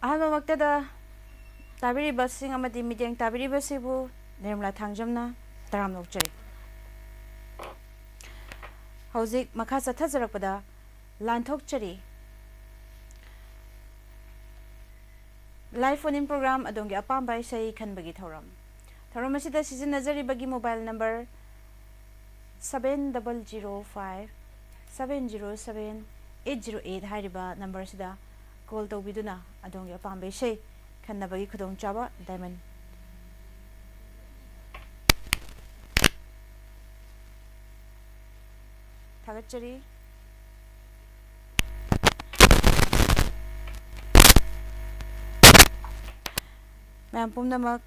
ꯑꯍꯥꯟꯕꯃꯛꯇꯗ ꯇꯥꯕꯤꯔꯤꯕꯁꯤꯡ ꯑꯃꯗꯤ ꯃꯤꯠꯌꯦꯡ ꯇꯥꯕꯤꯔꯤꯕꯁꯤꯕꯨ ꯅꯤꯔꯃꯂꯥ ꯊꯥꯡꯖꯝꯅ ꯇꯔꯥꯝꯅ ꯑꯣꯛꯆꯔꯤ꯫ ꯍꯧꯖꯤꯛ ꯃꯈꯥ ꯆꯠꯊꯖꯔꯛꯄꯗ ꯂꯥꯟꯊꯣꯛꯆꯔꯤ ꯂꯥꯏꯚ ꯐꯣꯟ ꯏꯟ ꯄ꯭ꯔꯣꯒ꯭ꯔꯥꯝ ꯑꯗꯣꯝꯒꯤ ꯑꯄꯥꯝꯕ ꯏꯁꯩ ꯈꯟꯕꯒꯤ ꯊꯧꯔꯝ ꯑꯁꯤꯗ ꯁꯤꯖꯤꯟꯅꯖꯔꯤꯕꯒꯤ ꯃꯣꯕꯥꯏꯜ ꯅꯝꯕꯔ 7005-707-808 ꯍꯥꯏꯔꯤꯕ ꯅꯝꯕꯔꯁꯤꯗ ꯀꯣꯜ ꯇꯧꯕꯤꯗꯨꯅ ꯑꯗꯣꯝꯒꯤ ꯑꯄꯥꯝꯕ ꯏꯁꯩ ꯈꯟꯅꯕꯒꯤ ꯈꯨꯗꯣꯡꯆꯥꯕ ꯗꯥꯏꯃꯟ ꯊꯥꯒꯠꯆꯔꯤ꯫ ꯃꯌꯥꯝ ꯄꯨꯝꯅꯃꯛ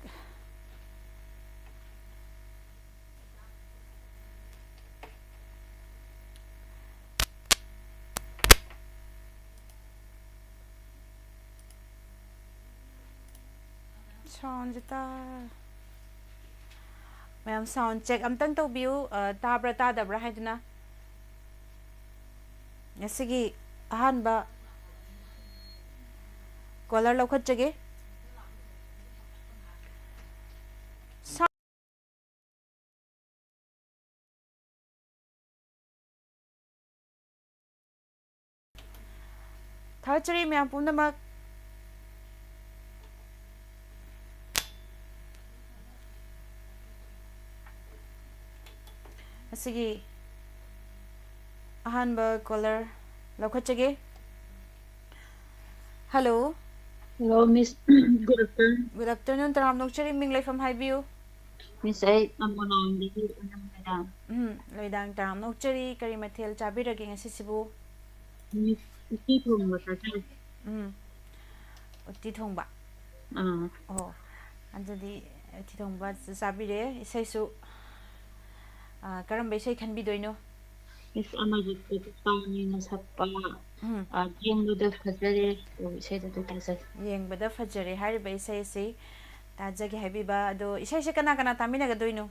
ꯃꯌꯥꯝ ꯁꯥꯎꯟ ꯆꯦꯛ ꯑꯝꯇꯪ ꯇꯧꯕꯤꯌꯨ, ꯇꯥꯕ꯭ꯔꯥ ꯇꯥꯗꯕ꯭ꯔꯥ ꯍꯥꯏꯗꯨꯅ꯫ ꯉꯁꯤꯒꯤ ꯑꯍꯥꯟꯕ ꯀꯣꯂꯔ ꯂꯧꯈꯠꯆꯒꯦ꯫ ꯊꯥꯒꯠꯆꯔꯤ ꯃꯌꯥꯝ ꯄꯨꯝꯅꯃꯛ꯫ ꯑꯁꯤꯒꯤ ꯑꯍꯥꯟꯕ ꯀꯣꯂꯔ ꯂꯧꯈꯠꯆꯒꯦ꯫ Hello. Hello, Miss. Good afternoon. Good afternoon, ꯇꯔꯥꯝꯅ ꯑꯣꯛꯆꯔꯤ, ꯃꯤꯡ ꯂꯩꯐꯝ ꯍꯥꯏꯕꯤꯌꯨ꯫ Miss, I am Monangdigi Madam. ꯂꯣꯏꯗꯥꯡ ꯇꯔꯥꯝꯅ ꯑꯣꯛꯆꯔꯤ, ꯀꯔꯤ ꯃꯊꯦꯜ ꯆꯥꯕꯤꯔꯒꯦ ꯉꯁꯤꯁꯤꯕꯨ? Miss, iti from Watertel. ꯎꯇꯤ ꯊꯣꯡꯕ꯫ Ah, ꯑꯣ, ꯑꯗꯨꯗꯤ ꯎꯇꯤ ꯊꯣꯡꯕ ꯆꯥꯕꯤꯔꯦ꯫ ꯏꯁꯩꯁꯨ ꯀꯔꯝꯕ ꯏꯁꯩ ꯈꯟꯕꯤꯗꯣꯏꯅꯣ? Miss Amajit Tani Nasapa. Jingluda Fazare, or say that it is a ꯌꯦꯡꯕꯗ ꯐꯖꯔꯦ ꯍꯥꯏꯔꯤꯕ ꯏꯁꯩ ꯑꯁꯤ ꯇꯥꯖꯒꯦ ꯍꯥꯏꯕꯤꯕ꯫ ꯑꯗꯣ ꯏꯁꯩꯁꯦ ꯀꯅꯥ ꯀꯅꯥ ꯇꯥꯃꯤꯟꯅꯒꯗꯣꯏꯅꯣ?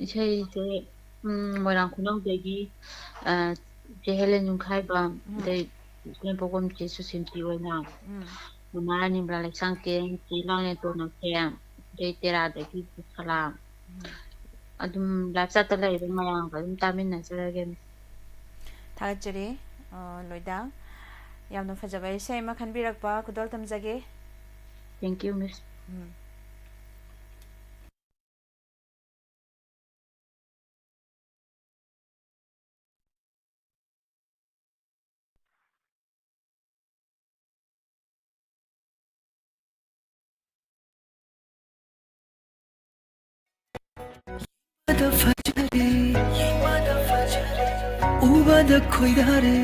ꯏꯁꯩꯁꯦ ꯃꯣꯏꯔꯥꯡ ꯈꯨꯅꯧꯗꯒꯤ ꯍꯦꯂꯦꯟ ꯌꯨꯝꯈꯥꯏꯕ, ꯑꯗꯩ ꯄꯣꯛꯐꯝ ꯆꯦ ꯁꯨꯁꯤꯟꯇꯤ ꯑꯣꯏꯅ, ꯃꯃꯥ ꯅꯤꯝꯕ꯭ꯔꯥ ꯂꯩꯁꯥꯡꯊꯦꯝ, ꯆꯦ ꯂꯥꯡꯂꯦꯟ ꯇꯣꯟꯅꯈꯦꯝ, ꯑꯗꯩ ꯇꯦꯔꯥꯗꯒꯤ ꯁꯂꯥꯝ, ꯑꯗꯨꯝ ꯂꯥꯏꯞ ꯆꯠꯇ ꯂꯩꯔꯤꯕ ꯃꯌꯥꯝꯒ ꯑꯗꯨꯝ ꯇꯥꯃꯤꯟꯅꯖꯔꯒꯦ꯫ ꯊꯥꯒꯠꯆꯔꯤ ꯂꯣꯏꯗꯥꯡ, ꯌꯥꯝꯅ ꯐꯖꯕ ꯏꯁꯩ ꯑꯃ ꯈꯟꯕꯤꯔꯛꯄ ꯈꯨꯗꯣꯜ ꯇꯝꯖꯒꯦ꯫ Thank you, Miss. ubada khoidare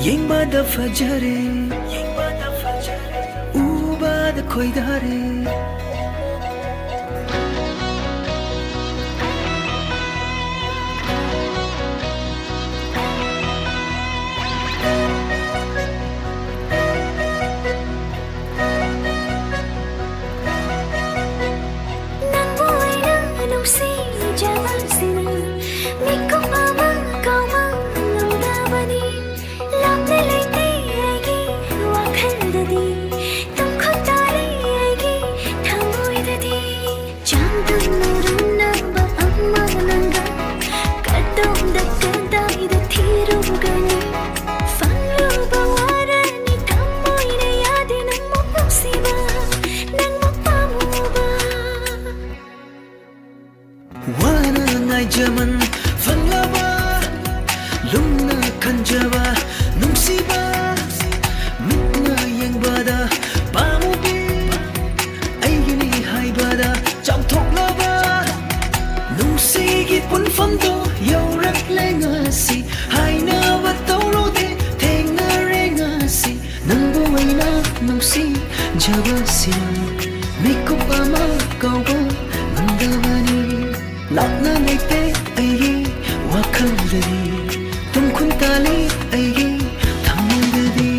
yengbada fajare ubada khoidare jaman fanglaba lumna kanjaba nungsiba mitna yengbada pamubi aigini haibada chauthoknaba nungsigi punfamdo yaurak lengasi hainaba taurode thengnare ngasi nangbu waina nungsi jabasi mikupama kauba mandavani lakna leite aigi wakaldadi tumkhun tali aigi thamudadi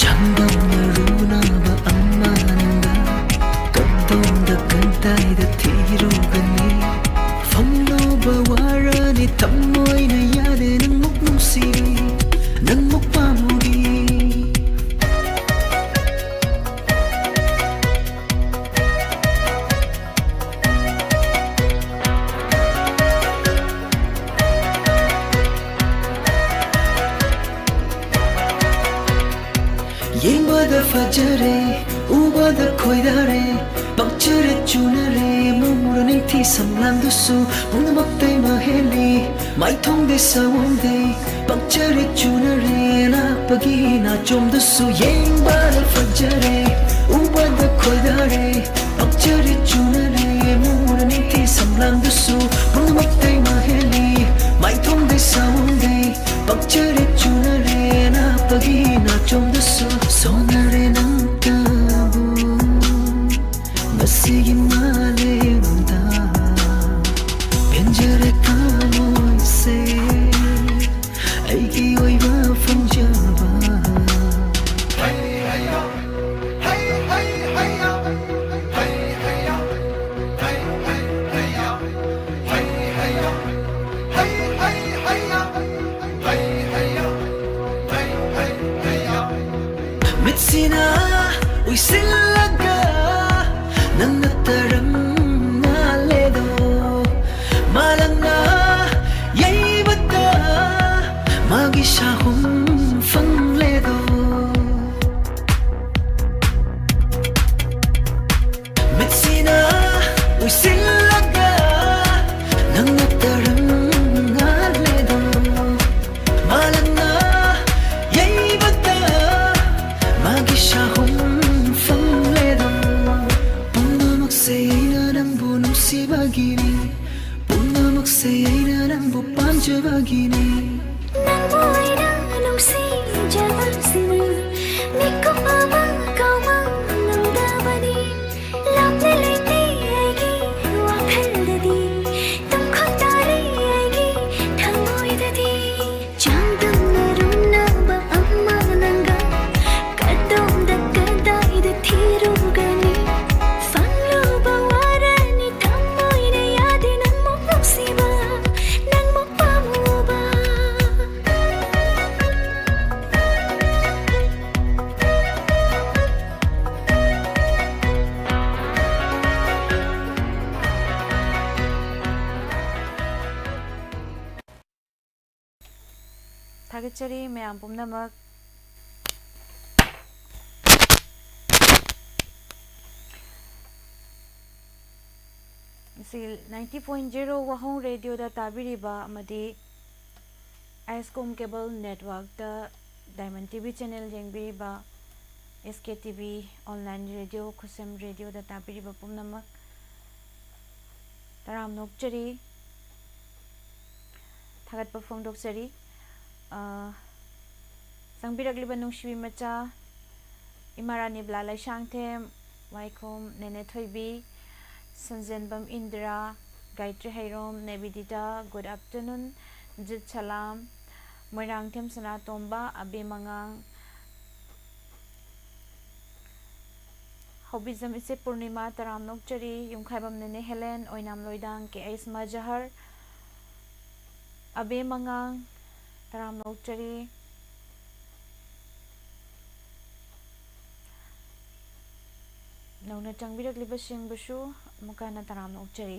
chambam naruna ba ammananda kadonda kantaida thirugani famno bawarani thamoina yade nangmuk nungsi nangmuk pamudi Yembada fajare, ubada koidare, bakchere chunare, mumuraning thi samlang dusu, punamaktai maheli, mai thong de sawonde, bakchere chunare, na pagi na chom dusu, yembada fajare, ubada koidare, bakchere chunare, mumuraning thi samlang dusu, punamaktai maheli, mai thong de sawonde, bakchere chunare, na pagi na chom dusu. Sonare nang tabu Masigi malemda Penjare kamoy se Aigi oiba fangjaba Hey hey yo Hey hey hey yo Hey hey yo Hey hey hey yo Hey hey yo Hey hey hey yo Hey hey yo Hey hey hey yo Mitsina uisilaga nangataram ngaledo malanga yaibata magishahum fangledo Mitsina uisilaga nangataram ngaledo malanga yaibata magishahum fangledo punamak se aina nangbu nungsibagini punamak se aina nangbu panjabagini nangbu aina nungsijabasini nikumama kauma nangdabani lapne leite aigi wakaldadi tumkhotare aigi thamoidadi changdamnarunaba amma nanga kadonda kadaida thirugani fangluba warani thamoida yadi nangmo nuksiba nangmo pamuba थागेचरी ma'am पुमनमक सी 90.0 Wahong radio दा ताबिरिबा अमदी Icecom cable network दा Diamond TV channel जेंबिरिबा S K TV online radio Khutsem radio दा ताबिरिबा पुमनमक तराम नोकचरी थागत परफॉर्म डोक्चरी संबिरगलिबा नुंशिबी मचा इमारानी ब्लालाई शांगथेम वाइखोम नेने थोइबी संजनबम इंदिरा गायत्री हैरोम नेबिदिता गुड आफ्टरनून जित सलाम मोइरांगथेम सनातोंबा अबे मंगांग हौबिजम इसे पूर्णिमा तराम नोकचरी युमखाइबम नेने हेलेन ओइनाम लोइदांग के ऐसमा जहर अबे मंगांग तराम नोकचरी नौना चंगबिरगलिबसिंगबुसु मुकाना तराम नोकचरी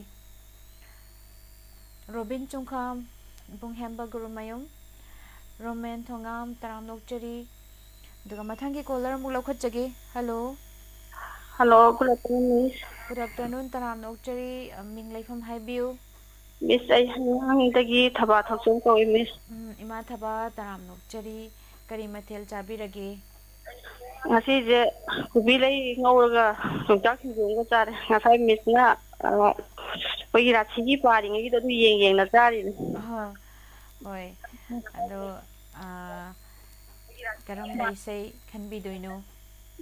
रोबिन चुंखाम बुंहेम्बा गुरुमयुम रोमेन थोंगाम तराम नोकचरी दुगा मथंगी कॉलर मुक लौखटजगे hello Hello, good afternoon, Miss. Good afternoon तराम नोकचरी मिंग लाइफम हाइबियु Miss, I hangdagi thaba thakchong ko Miss. इमा थबा तराम नोकचरी करी मथेल चाबिरगे Ngasi je kubi lai ngauraga sungtak sinjungga chare. Ngasai Miss na pagi rachi gi pari ngi to yeng yeng na chari. हाँ होय अदो करम दैसै खनबिदोइनो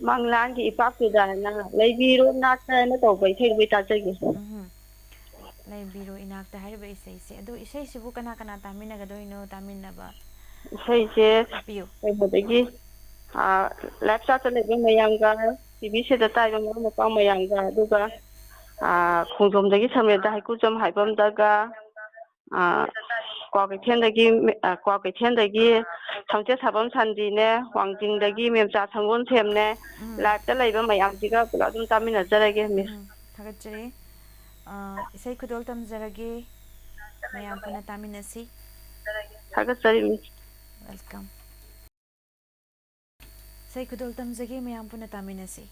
Manglan gi ipak tu da na lai biro na cha na to bai thai bai ta chagi. lai biro inakta hariba isai se ado isai sibu kana kana taminagadoino taminaba Sai je piu bai bodagi live chat le ba mayam ga TV se da tai ba ma pa mayam ga duga khongjom dagi samle da haiku jom haibam daga kwa kaithiendagi thangche sabam sandine wangjingdagi memcha sangon semne live ta leiba mayam jiga pula dum tamina jarage Miss. थागतचरी isai khudol tamjarage mayam puna taminasi Thagat sari Miss. welcome Say kudol tamzagi mayam puna taminasi.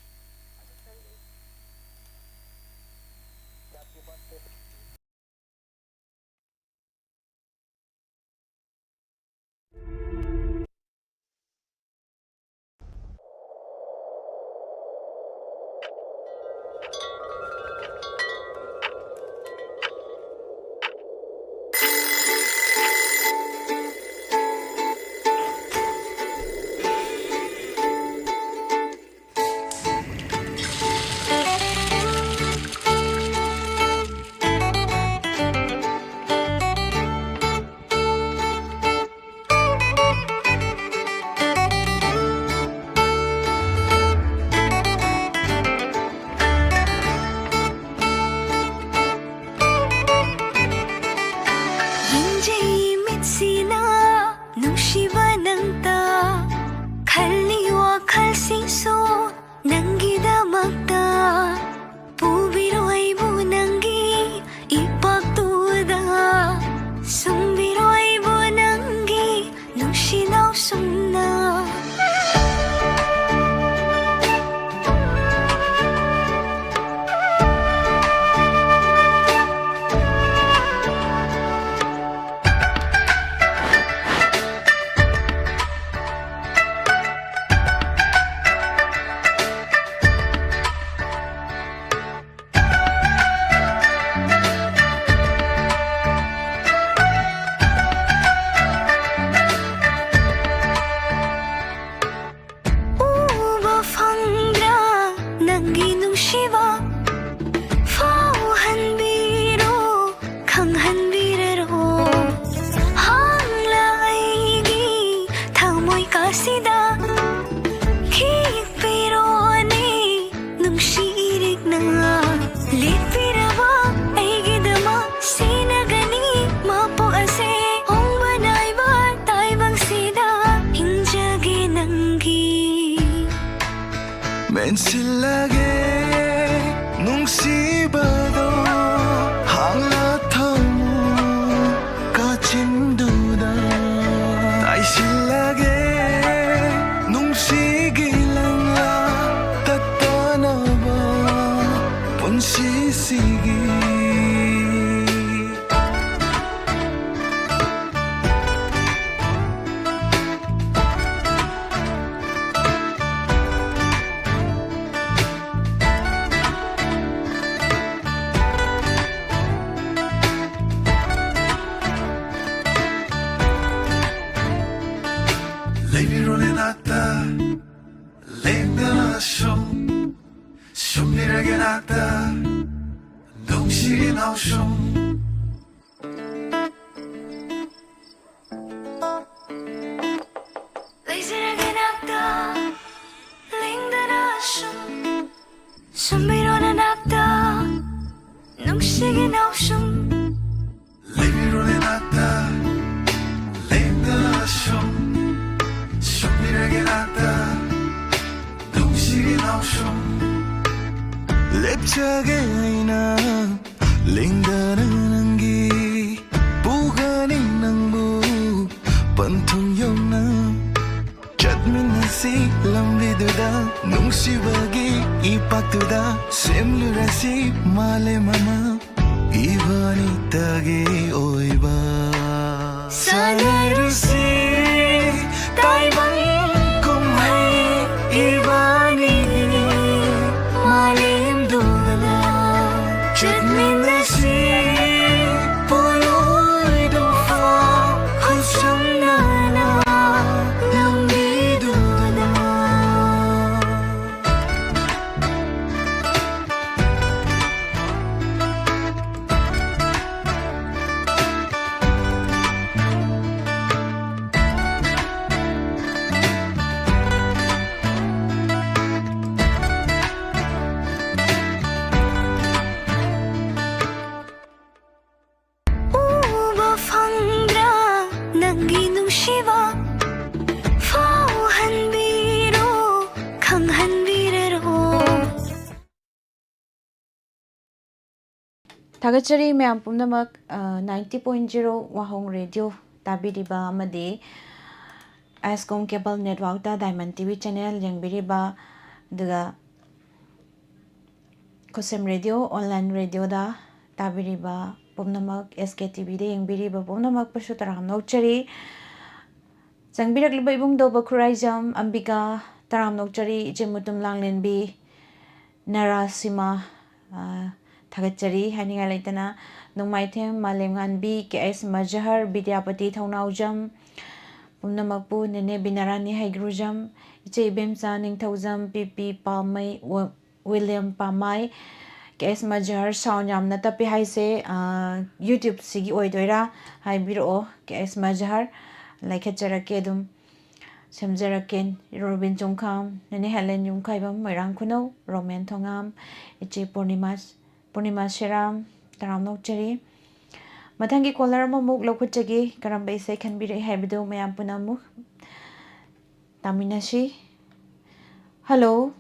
Mensilage nung sibado hangla thamu kachinduda tai silage nung sigilangla tatanaba punsisigi Lady rolling out the lake the show Shum ni regen out the Dong shi now show Lazy regen out the lake the show Shum ni rolling out the Dong shi now show Lady rolling out the lake the show lepchage aina lingdana nangi bugani nangbu panthung yona chatminasi lambiduda nungsibagi ipaktuda semlurasi male mama ibani tage oiba sanarusi taiwan kumhai ibani malim dula chatminasi poloy dofa khushamnana lambidula Tagachari mayam pumnamak 90.0 wahong radio tabiriba amadi Icecom cable ꯅꯦꯠꯋꯥꯔꯛꯇ Diamond TV channel ꯌꯦꯡꯕꯤꯔꯤꯕ ꯑꯗꯨꯒ Khutsem radio online ꯔꯦꯗꯤꯑꯣꯗ ꯇꯥꯕꯤꯔꯤꯕ ꯄꯨꯝꯅꯃꯛ SK TVꯗ ꯌꯦꯡꯕꯤꯔꯤꯕ ꯄꯨꯝꯅꯃꯛꯄꯨꯁꯨ ꯇꯔꯥꯝꯅ ꯑꯣꯛꯆꯔꯤ ꯆꯪꯕꯤꯔꯛꯂꯤꯕ ꯏꯕꯨꯡꯗꯧꯕ ꯈꯨꯔꯥꯏꯖꯝ ꯑꯝꯕꯤꯀꯥ ꯇꯔꯥꯝꯅ ꯑꯣꯛꯆꯔꯤ ꯏꯆꯦ ꯃꯨꯇꯨꯝ ꯂꯥꯡꯂꯦꯟꯕꯤ ꯅꯔꯥꯁꯤꯃꯥ ꯊꯥꯒꯠꯆꯔꯤ ꯍꯥꯏꯅꯤꯡꯉꯥꯏ ꯂꯩꯇꯅ ꯅꯣꯡꯃꯥꯏꯊꯦꯝ ꯃꯥꯂꯦꯝꯉꯥꯟꯕꯤ KS ꯃꯖꯍꯔ ꯕꯤꯗ꯭ꯌꯥꯄꯇꯤ ꯊꯧꯅꯥꯎꯖꯝ ꯄꯨꯝꯅꯃꯛꯄꯨ ꯅꯦꯅꯦ ꯕꯤꯅꯥꯔꯥꯅꯤ ꯍꯩꯒ꯭ꯔꯨꯖꯝ ꯏꯆꯦ ꯏꯕꯦꯝꯆꯥ ꯅꯤꯡꯊꯧꯖꯝ PP ꯄꯥꯝꯃꯩ ꯋꯤꯂꯤꯌꯝ ꯄꯥꯝꯃꯥꯏ KS ꯃꯖꯍꯔ ꯁꯥꯎꯟ ꯌꯥꯝꯅ ꯇꯞꯄꯤ ꯍꯥꯏꯁꯦ ꯌꯨꯇ꯭ꯌꯨꯕꯁꯤꯒꯤ ꯑꯣꯏꯗꯣꯏꯔꯥ ꯍꯥꯏꯕꯤꯔꯛꯑꯣ KS ꯃꯖꯍꯔ ꯂꯩꯈꯠꯆꯔꯛꯀꯦ ꯑꯗꯨꯝ ꯁꯦꯝꯖꯔꯛꯀꯦ ꯔꯣꯕꯤꯟ ꯆꯨꯡꯈꯥꯝ ꯅꯦꯅꯦ ꯍꯦꯂꯦꯟ ꯌꯨꯝꯈꯥꯏꯕꯝ ꯃꯣꯏꯔꯥꯡ ꯈꯨꯅꯧ ꯔꯣꯃꯦꯟ ꯊꯣꯉꯥꯝ ꯏꯆꯦ ꯄꯨꯔꯅꯤꯃꯥ ꯁꯦꯔꯥꯝ ꯇꯔꯥꯝꯅ ꯑꯣꯛꯆꯔꯤ ꯃꯊꯪꯒꯤ ꯀꯣꯂꯔ ꯑꯃꯃꯨꯛ ꯂꯧꯈꯠꯆꯒꯦ ꯀꯔꯝꯕ ꯏꯁꯩ ꯈꯟꯕꯤꯔꯛꯏ ꯍꯥꯏꯕꯗꯨ ꯃꯌꯥꯝ ꯄꯨꯟꯅ ꯑꯃꯨꯛ ꯇꯥꯃꯤꯟꯅꯁꯤ hello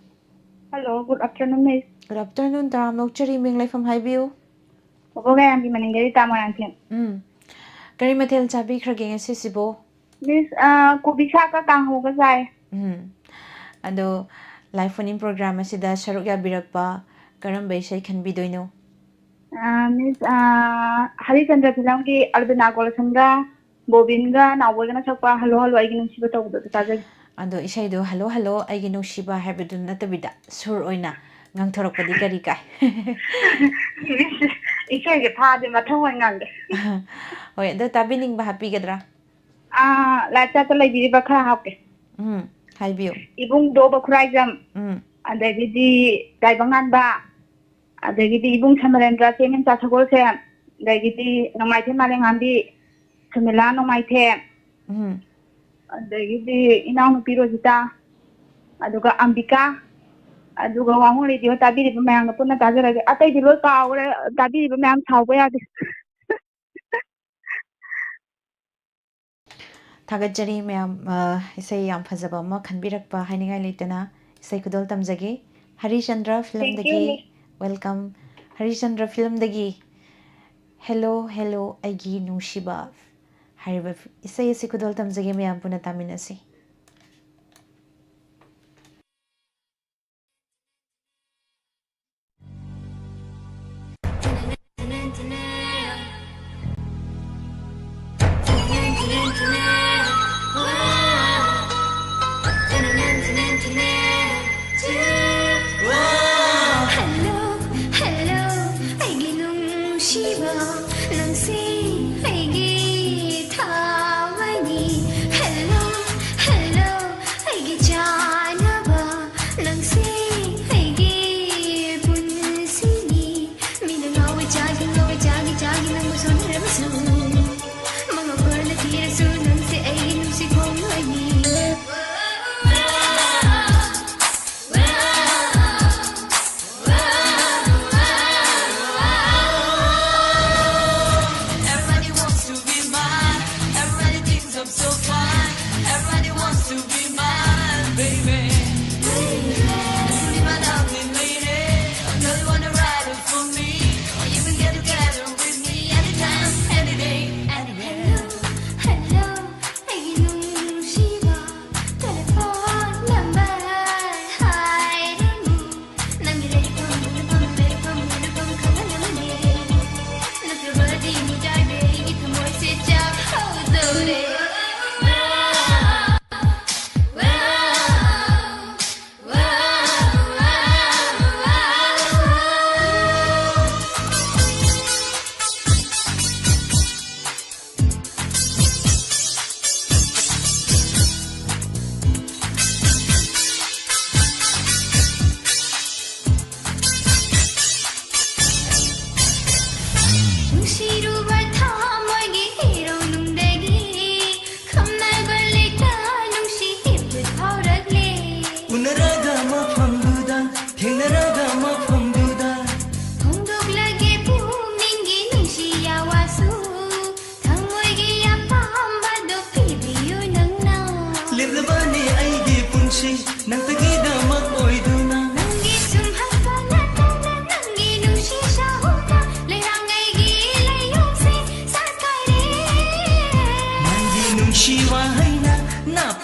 Good afternoon, Miss. Good afternoon ꯇꯔꯥꯝꯅ ꯑꯣꯛꯆꯔꯤ ꯃꯤꯡ ꯂꯩꯐꯝ ꯍꯥꯏꯕꯤꯌꯨ Obogayan Maningari Tamarantin. ꯀꯔꯤ ꯃꯊꯦꯜ ꯆꯥꯕꯤꯈ꯭ꯔꯒꯦ ꯉꯁꯤꯁꯤꯕꯣ Miss, Kubisaka Kanghoga Zai. ꯑꯗꯣ ꯂꯥꯏꯐ ꯐꯣꯟ ꯏꯟ ꯄ꯭ꯔꯣꯒ꯭ꯔꯥꯝ ꯑꯁꯤꯗ ꯁꯔꯨꯛ ꯌꯥꯕꯤꯔꯛꯄ ꯀꯔꯝꯕ ꯏꯁꯩ ꯈꯟꯕꯤꯗꯣꯏꯅꯣ Miss, Harichandra Filamki Arduna Golasanga, Bobinga, Nawagana Sapa, hello, I can see the Taja. ꯑꯗꯣ ꯏꯁꯩꯗꯣ ꯍꯜꯂꯣ ꯍꯜꯂꯣ ꯑꯩꯒꯤ ꯅꯨꯡꯁꯤꯕ ꯍꯥꯏꯕꯗꯨ ꯅꯠꯇꯕꯤꯗ ꯁꯨꯔ ꯑꯣꯏꯅ ꯉꯥꯡꯊꯣꯔꯛꯄꯗꯤ ꯀꯔꯤ ꯀꯥꯏ Ike Padi Matawanga. ꯍꯣꯏ ꯑꯗꯣ ꯇꯥꯕꯤꯅꯤꯡꯕ ꯍꯥꯞꯄꯤꯒꯗ꯭ꯔꯥ Lata Lady Baka Hake. ꯍꯥꯏꯕꯤꯌꯨ Ibung Doba Kurajam, and the Gidi Daibanganba, adagidi ibung samarendra temen chasagol se dagidi nomaithe malengambi samila nomaithe adagidi inau pirojita aduga ambika aduga wahung radio tabiri mayang punna tajaraga atai dilo kaure tabiri mayam thawba yade ꯊꯥꯒꯠꯆꯔꯤ ꯃꯌꯥꯝ ꯏꯁꯩ ꯌꯥꯝ ꯐꯖꯕ ꯑꯃ ꯈꯟꯕꯤꯔꯛꯄ ꯍꯥꯏꯅꯤꯡꯉꯥꯏ ꯂꯩꯇꯅ ꯏꯁꯩ ꯈꯨꯗꯣꯜ ꯇꯝꯖꯒꯦ ꯍꯔꯤꯆꯟꯗ꯭ꯔ Thank you, Miss. ꯐꯤꯂꯝꯗꯒꯤ ꯋꯦꯜꯀꯝ ꯍꯔꯤꯆꯟꯗ꯭ꯔ ꯐꯤꯂꯝꯗꯒꯤ ꯍꯦꯂꯣ ꯍꯦꯂꯣ ꯑꯩꯒꯤ ꯅꯨꯡꯁꯤꯕ ꯍꯥꯏꯔꯤꯕ ꯏꯁꯩ ꯑꯁꯤ ꯈꯨꯗꯣꯜ ꯇꯝꯖꯒꯦ ꯃꯌꯥꯝ ꯄꯨꯟꯅ ꯇꯥꯃꯤꯟꯅꯁꯤ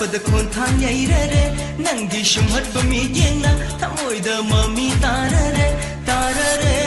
ꯎꯕꯗ ꯈꯣꯟꯊꯥꯡ ꯌꯩꯔꯔꯦ ꯅꯪꯒꯤ ꯁꯨꯝꯍꯠꯄ ꯃꯤꯠꯌꯦꯡꯅ ꯊꯃꯣꯏꯗ ꯃꯃꯤ ꯇꯥꯔꯔꯦ ꯇꯥꯔꯔꯦ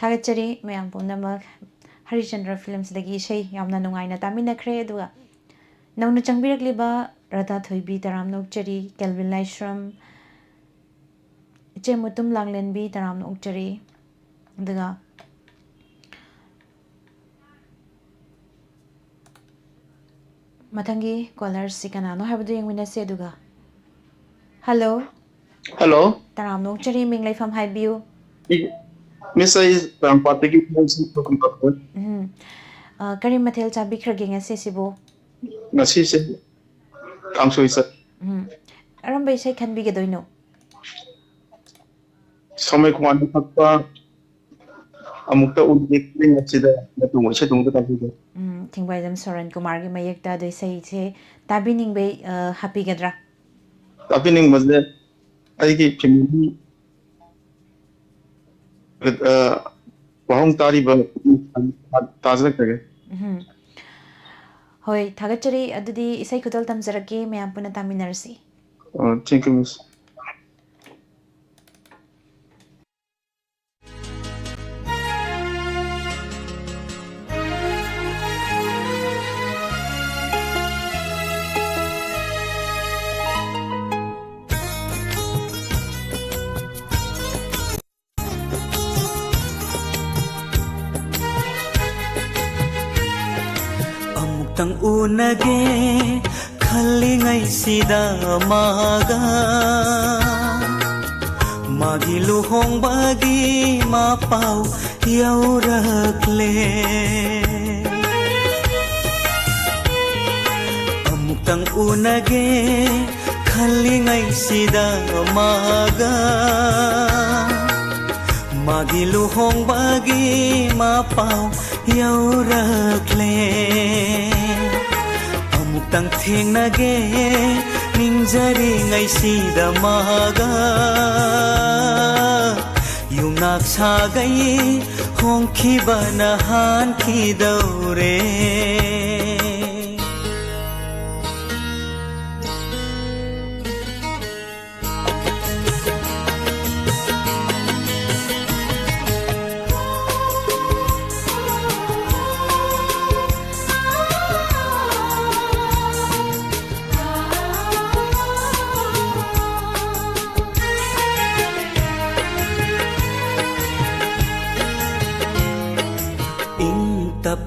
थागतचरी मैम पुनमक हरिचंद्र फिल्म्सदगी इशै यामना नुंगाइना तामिनखरे अदुगा नौना चंगबिरकलिबा राधा थोइबी तराम नोकचरी केल्विन लाइश्रम इचे मुतुम लांगलेनबी तराम नोकचरी अदुगा मथंगी कॉलर्स सिकनानो हाबदु यंगमिनसे अदुगा हेलो हेलो तराम नोकचरी मिंग लाइफम हाइबियु मिस आई पार्टी करी मथेल चाबिख्रगे ngasibo ngasi se kangsoi sa aram bai sai khanbi ge doino samai kwan thakpa amukta udik ngasi da tu mo se tung ta ji thingbai jam soran kumar gi mayek ta doi sai che tabining bai happy gedra tabining mazle ai ki family wahong tari ba tazak tage होय थागतचरी अदुदी इसै खुदल तमजरके ma'am पुना तामिनरसी thank you miss tang unage khalingai sida maga magi luhong bagi ma pau yaurakle amuk tang unage khalingai sida maga magi luhong bagi ma pau yaurakle tang theng nage ningjari ngai sida maga yungnak sagai hongki bana han ki daure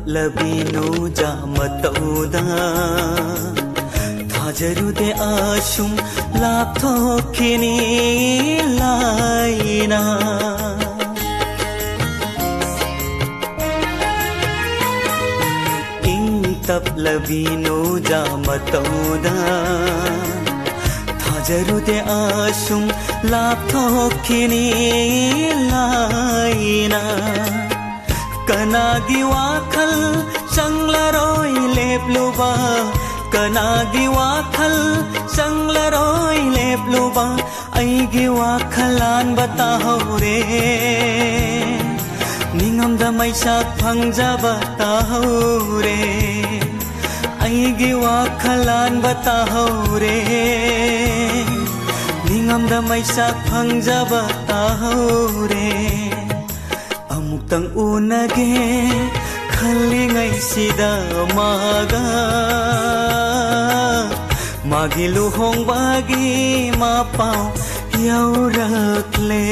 ꯇꯞꯂꯕꯤꯅꯣ ꯖꯥꯃꯇꯧꯗ ꯊꯥꯖꯔꯨꯗꯦ ꯑꯁꯨꯝ ꯂꯥꯞꯊꯣꯛꯈꯤꯅꯤ ꯂꯥꯏꯅ ꯏꯪ ꯇꯞꯂꯕꯤꯅꯣ ꯖꯥꯃꯇꯧꯗ ꯊꯥꯖꯔꯨꯗꯦ ꯑꯁꯨꯝ ꯂꯥꯞꯊꯣꯛꯈꯤꯅꯤ ꯂꯥꯏꯅ कनागी वाखल चंगलरोय लेप्लुबा कनागी वाखल चंगलरोय लेप्लुबा अईगी वाखलान बताहौरे निंगमदा मैसाक फंगजा बताहौरे अईगी वाखलान बताहौरे निंगमदा मैसाक फंगजा बताहौरे Tang unage khalingai sida maga magi luhong bagi mapau yaurakle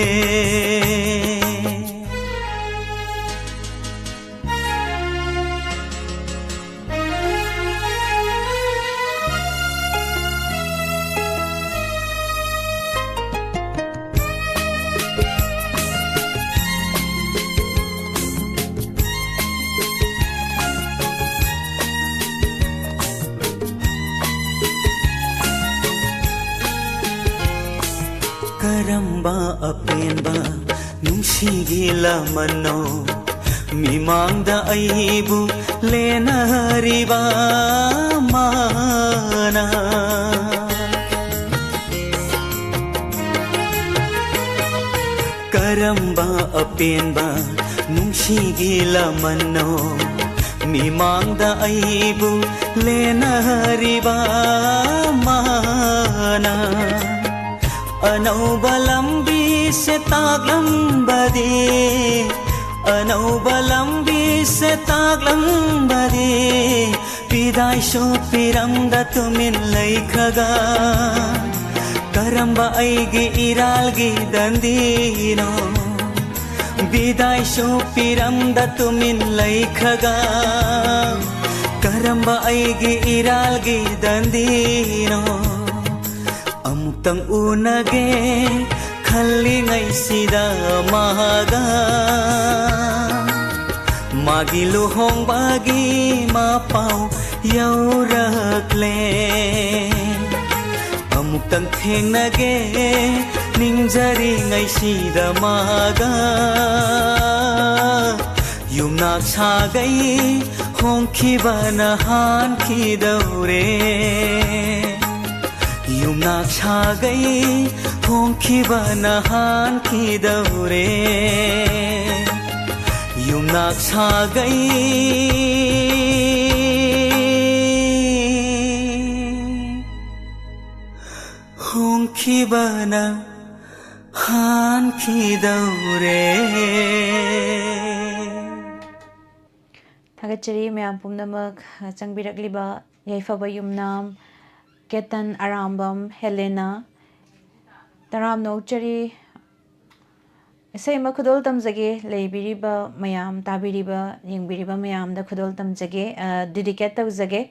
Karamba apenba nungsigi lamano mimangda aibu lenariba mana Karamba apenba nungsigi lamano mimangda aibu lenariba mana Anauba lambi se taglambade Anauba lambi se taglambade Pidai sho piramda tumin laikhaga Karamba aigi iralgi dandino Bidai sho piramda tumin laikhaga Karamba aigi iralgi dandino Amutang unage khalingai sida maga magi luhong bagi mapau yaurakle Amutang thengnage ningjari ngai sida maga yumnak sagai hongkhibana hankhidore Yumnak sagai hongkhibana hankhidore Yumnak sagai hongkhibana hankhidore Thagachari mayam pumnamak changbirakliba yaifaba yumnam Ketan Arambam Helena Taram Nochari Say Makudol Tamzage Laybiriba Mayam Tabiriba Yingbiriba Mayam the Kudol Tamzage Dedicate Zage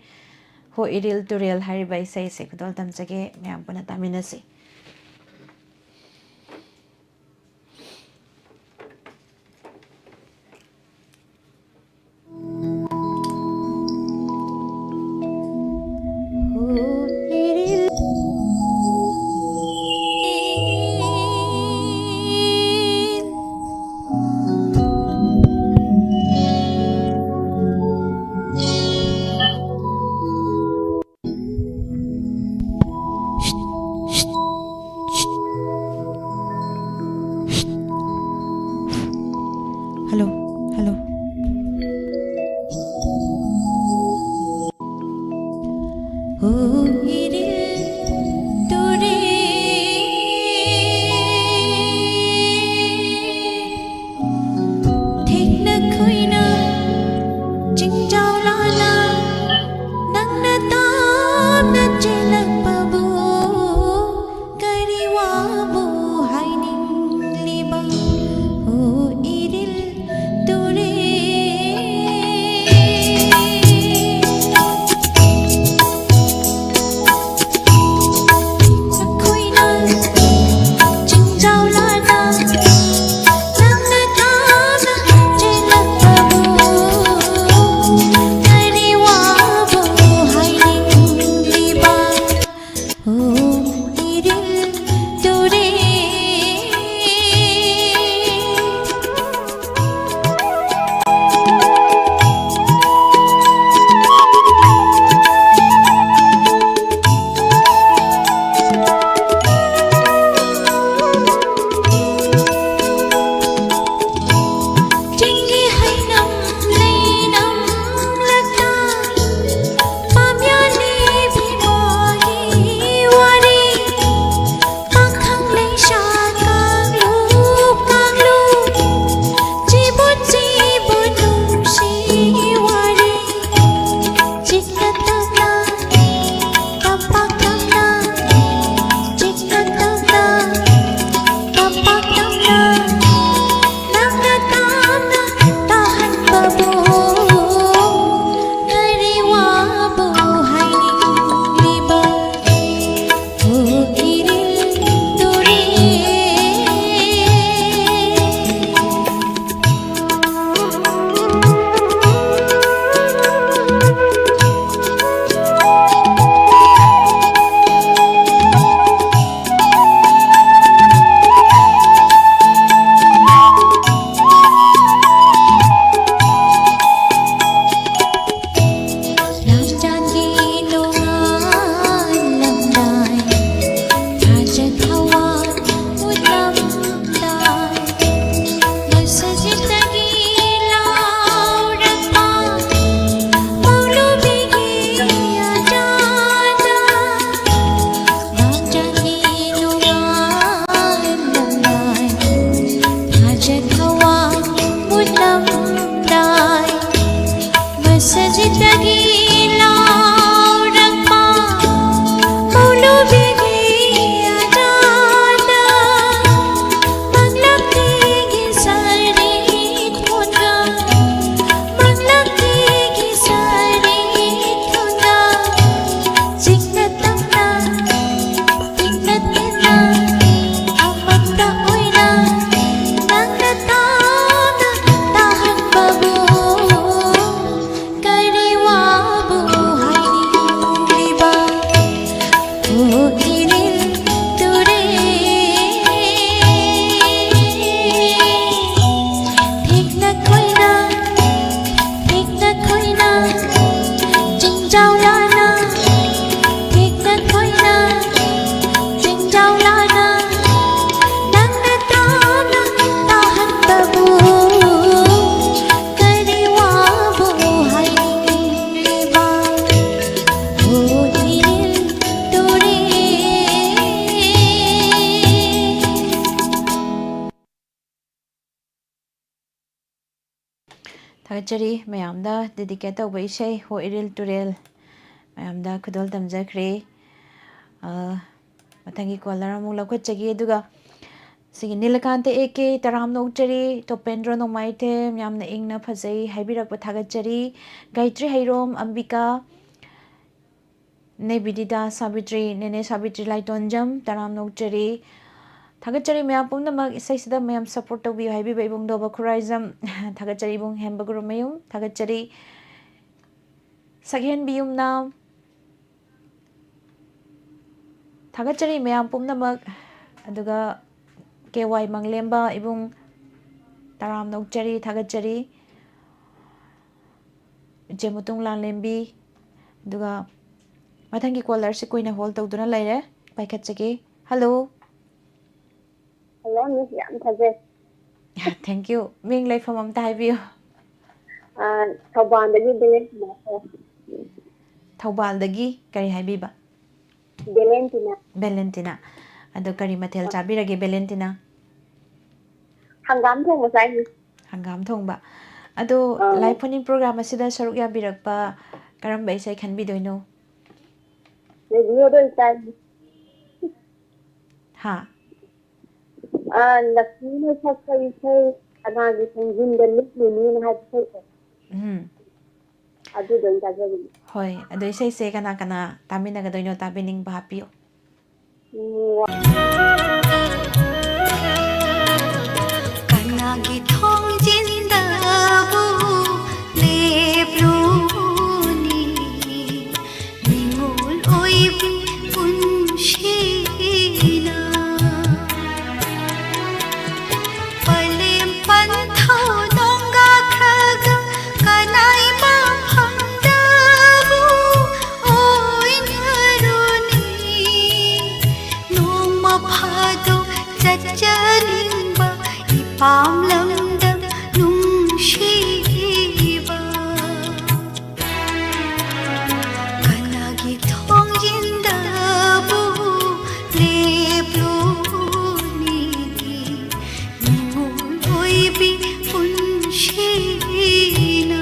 Ho Iril Turil Haribai say Sekudol Tamzage Mayam Punataminasi ꯊꯥꯒꯠꯆꯔꯤ ꯃꯌꯥꯝꯗ dedicate ꯇꯧꯕ ꯏꯁꯩ ꯍꯣ ꯏꯔꯤꯜ ꯇꯨꯔꯦꯜ ꯃꯌꯥꯝꯗ ꯈꯨꯗꯣꯜ ꯇꯝꯖꯈ꯭ꯔꯦ ꯃꯊꯪꯒꯤ colour ꯑꯃꯨꯛ ꯂꯧꯈꯠꯆꯒꯦ ꯑꯗꯨꯒ ꯁꯤꯒꯤ ꯅꯤꯂꯀꯥꯟꯇ ꯑꯦꯀꯦ ꯇꯔꯥꯝꯅ ꯑꯣꯛꯆꯔꯤ ꯇꯣꯄꯦꯟꯗ꯭ꯔ ꯅꯣꯡꯃꯥꯏꯊꯦꯝ ꯌꯥꯝꯅ ꯏꯪꯅ ꯐꯖꯩ ꯍꯥꯏꯕꯤꯔꯛꯄ ꯊꯥꯒꯠꯆꯔꯤ ꯒꯥꯏꯇ꯭ꯔꯤ ꯍꯩꯔꯣꯝ ꯑꯝꯕꯤꯀꯥ ꯅꯦꯕꯤꯗꯤꯇꯥ ꯁꯥꯕꯤꯇ꯭ꯔꯤ ꯅꯦꯅꯦ ꯁꯥꯕꯤꯇ꯭ꯔꯤ ꯂꯥꯏꯇꯣꯟꯖꯝ ꯇꯔꯥꯝꯅ ꯑꯣꯛꯆꯔꯤ ꯊꯥꯒꯠꯆꯔꯤ ꯃꯌꯥꯝ ꯄꯨꯝꯅꯃꯛ ꯏꯁꯩꯁꯤꯗ ꯃꯌꯥꯝ ꯁꯞꯄꯣꯔꯠ ꯇꯧꯕꯤꯌꯨ ꯍꯥꯏꯕꯤꯕ ꯏꯕꯨꯡꯗꯣꯕ ꯈꯨꯔꯥꯏꯖꯝ ꯊꯥꯒꯠꯆꯔꯤ ꯏꯕꯨꯡ ꯍꯦꯝꯕ ꯒꯨꯔꯨꯃꯌꯨꯝ ꯊꯥꯒꯠꯆꯔꯤ ꯁꯛꯍꯦꯟꯕꯤꯌꯨꯝꯅ ꯊꯥꯒꯠꯆꯔꯤ ꯃꯌꯥꯝ ꯄꯨꯝꯅꯃꯛ ꯑꯗꯨꯒ ꯀꯦ.ꯋꯥꯏ ꯃꯪꯂꯦꯝꯕ ꯏꯕꯨꯡ ꯇꯔꯥꯝꯅ ꯑꯣꯛꯆꯔꯤ ꯊꯥꯒꯠꯆꯔꯤ ꯏꯆꯦ ꯃꯨꯇꯨꯡ ꯂꯥꯡꯂꯦꯝꯕꯤ ꯑꯗꯨꯒ ꯃꯊꯪꯒꯤ ꯀꯣꯂꯔꯁꯤ ꯀꯨꯏꯅ ꯍꯣꯜ ꯇꯧꯗꯨꯅ ꯂꯩꯔꯦ ꯄꯥꯏꯈꯠꯆꯒꯦ ꯍꯜꯂꯣ ꯍꯜꯂꯣ ꯃꯤꯁ ꯌꯥꯝ ꯐꯖꯩ ꯊꯦꯡꯛ ꯌꯨ ꯃꯤꯡ ꯂꯩꯐꯝ ꯑꯝꯇ ꯍꯥꯏꯕꯤꯌꯨ ꯊꯧꯕꯥꯜꯗꯒꯤ ꯕꯦꯂꯦꯟꯇꯤꯅꯥ ꯊꯧꯕꯥꯜꯗꯒꯤ ꯀꯔꯤ ꯍꯥꯏꯕꯤꯕ ꯕꯦꯂꯦꯟꯇꯤꯅꯥ ꯕꯦꯂꯦꯟꯇꯤꯅꯥ ꯑꯗꯣ ꯀꯔꯤ ꯃꯊꯦꯜ ꯆꯥꯕꯤꯔꯒꯦ ꯕꯦꯂꯦꯟꯇꯤꯅꯥ ꯍꯪꯒꯥꯝ ꯊꯣꯡꯕ ꯆꯥꯏ ꯃꯤꯁ ꯍꯪꯒꯥꯝ ꯊꯣꯡꯕ ꯑꯗꯣ ꯂꯥꯏꯚ ꯐꯣꯟ ꯏꯟ ꯄ꯭ꯔꯣꯒ꯭ꯔꯥꯝ ꯑꯁꯤꯗ ꯁꯔꯨꯛ ꯌꯥꯕꯤꯔꯛꯄ ꯀꯔꯝꯕ ꯏꯁꯩ ꯈꯟꯕꯤꯗꯣꯏꯅꯣ ꯔꯦꯗꯤꯑꯣꯗ ꯑꯣꯏ ꯇꯥꯏ ꯍꯥ ꯂꯛꯁꯃꯤꯅ ꯁꯛꯄ ꯏꯁꯩ ꯀꯅꯥꯒꯤ ꯈꯣꯡꯖꯤꯟꯗ ꯂꯤꯠꯂꯤꯅꯤꯅ ꯍꯥꯏꯕ ꯏꯁꯩꯗꯣ ꯑꯗꯨꯗꯣ ꯑꯣꯏꯅ ꯇꯥꯖꯕꯅꯤ ꯍꯣꯏ ꯑꯗꯣ ꯏꯁꯩꯁꯦ ꯀꯅꯥ ꯀꯅꯥ ꯇꯥꯃꯤꯟꯅꯒꯗꯣꯏꯅꯣ ꯇꯥꯕꯤꯅꯤꯡꯕ ꯍꯥꯞꯄꯤꯌꯨ ꯀꯅꯥꯒꯤ ꯊꯣꯡꯖꯤꯟꯗꯕꯨ ꯂꯦꯞꯂꯨꯅꯤ ꯅꯤꯡꯉꯣꯜ ꯑꯣꯏꯕꯤ ꯄꯨꯟꯁꯤꯅ ꯄꯂꯦꯝ ꯄꯟꯊꯧ ꯅꯣꯡꯒꯥꯈ꯭ꯔꯒ ꯀꯅꯥꯏ ꯃꯐꯝꯗꯕꯨ ꯑꯣꯏꯅꯔꯨꯅꯤ ꯅꯣꯡꯃ ꯐꯥꯗꯣꯛ ꯆꯠꯆꯅꯤꯡꯕ ꯏꯄꯥꯝꯂꯝꯗ ꯅꯨꯡꯁꯤꯕ ꯀꯅꯥꯒꯤ ꯊꯣꯡꯖꯤꯟꯗꯕꯨ ꯂꯦꯞꯂꯨꯅꯤ ꯅꯤꯡꯉꯣꯜ ꯑꯣꯏꯕꯤ ꯄꯨꯟꯁꯤꯅ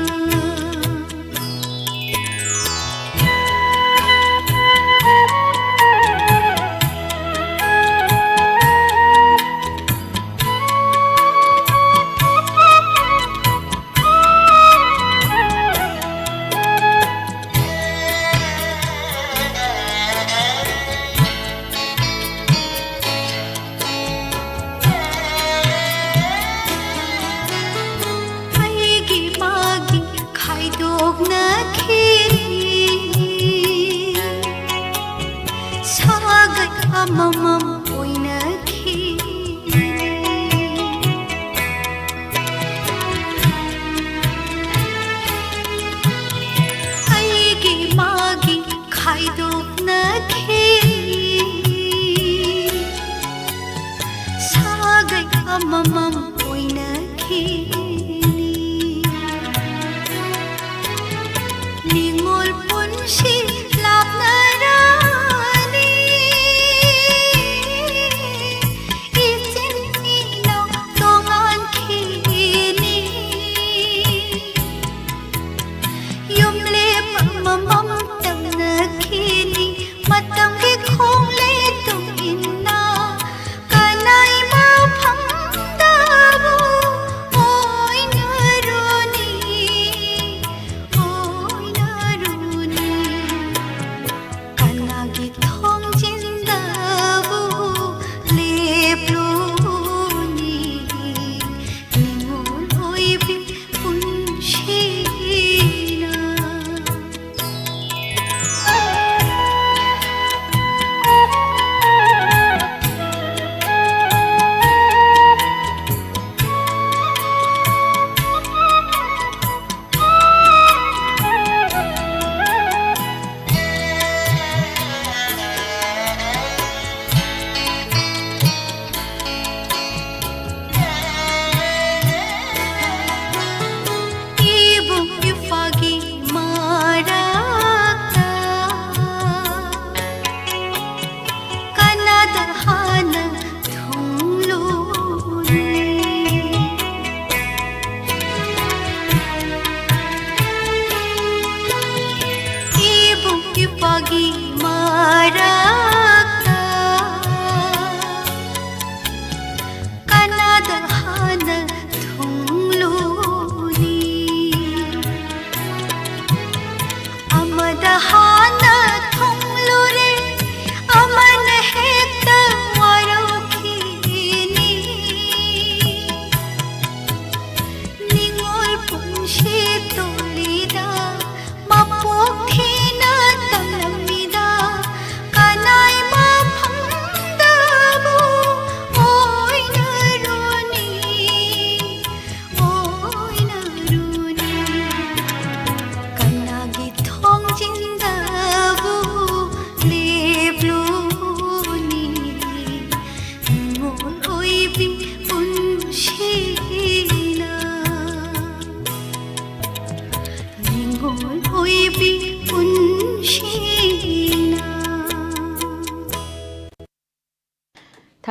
ꯑꯩꯒꯤ ꯃꯥꯒꯤ ꯈꯥꯏꯗꯣꯛꯅꯈꯤꯅꯤ ꯁꯥꯒꯩ ꯑꯃꯃꯝ ꯑꯣꯏꯅꯈꯤꯅꯤ ꯑꯩꯒꯤ ꯃꯥꯒꯤ ꯈꯥꯏꯗꯣꯛꯅꯈꯤꯅꯤ 사글 어머멈 보이나키니 닝올 본시 랍나라니 이젠이너 동안키니 юм레 어머멈 떠나키니 마땅히 콩레 똥이나 까나이 마팡다부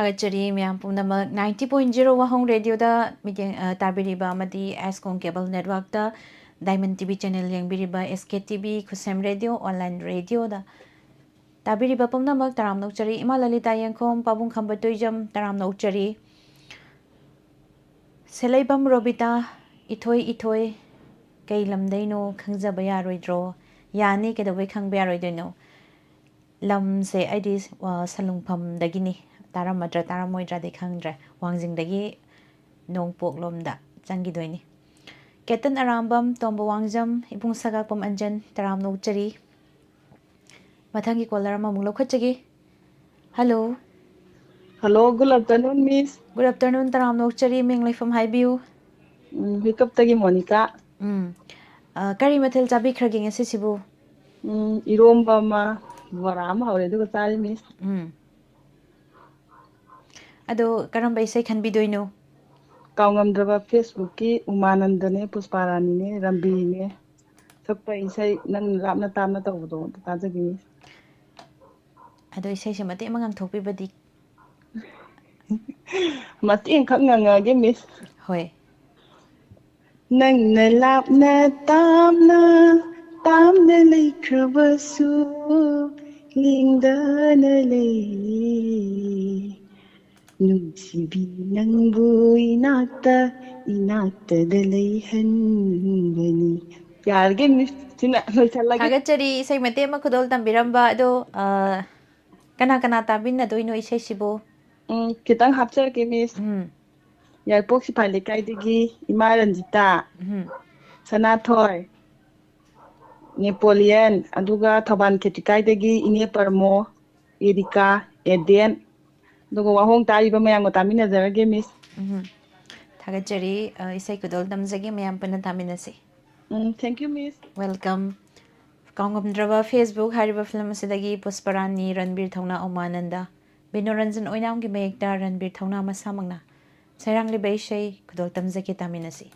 Thagachari Myam Punamak 90.0 Wahong Radio da meeting Tabiriba Amadi Ascom Cable Network da Diamond TV channel yang biriba SKTV Kusem Radio online radio da Tabiriba Punamak Taram Nokchari Ima Lalita Yankom Pabung Kambatoijam Taram Nokchari Selaibam Robita Itoi Kay Lamdaino Kangzabaya Roidro Yani Kedaway Kangbaya Roidino Lam se Idis Salungpam Dagini Taramadra Taramoidra de Kangdra Wangjing Dagi Nong Pok Lomda Changidoini Ketan Arambam Tombo Wangjam Ipung Sagapam Anjan Taram Nokchari Mathangi Kolarama Mulokachagi Hello Hello, good afternoon, Miss. Good afternoon Taram Nokchari Minglay from Highview Wake up tagi Monica. Kari Mathil Tabi Kraging Sisibu Iromba ma Varama, how do you tell Miss? Ado Karamba say can be doino Kaungam Drava Facebook ki Umanandane, Pusparani, Rambine. Sakpa say Nan Lapna Tamna Todo, Tazagi Miss. Ado say Shamati Mangang Topi Badi Matin Kanga again, Miss. Hoy Nang na Lapna Tamna Lake Kravasu, Linda Lay. Nungsibi nangbu inata dalaihanbani. Yarge Miss Tina Thagachari say Mate Makudol Tambiramba Ado Kana Tabin na doino isay Sibo Kitang hapsar ke Miss Yarpok si Palikay digi Imaranjita Sanatoy Napoleon aduga Taban Ketikay digi Ine Parmo Erika Eden Dugo wahong tayo ba mayang matamina zarage Miss Thagachari isay kudol damzagi mayam panataminasi Thank you Miss Welcome Kaungam Drava Facebook Hariba Film Sidagi Pusparani Ranbir Thongna Omananda Binoranjan Oinam gi mayekta Ranbir Thongna Masamangna Sairang Libay Shay Kudol Tamzaki Taminasi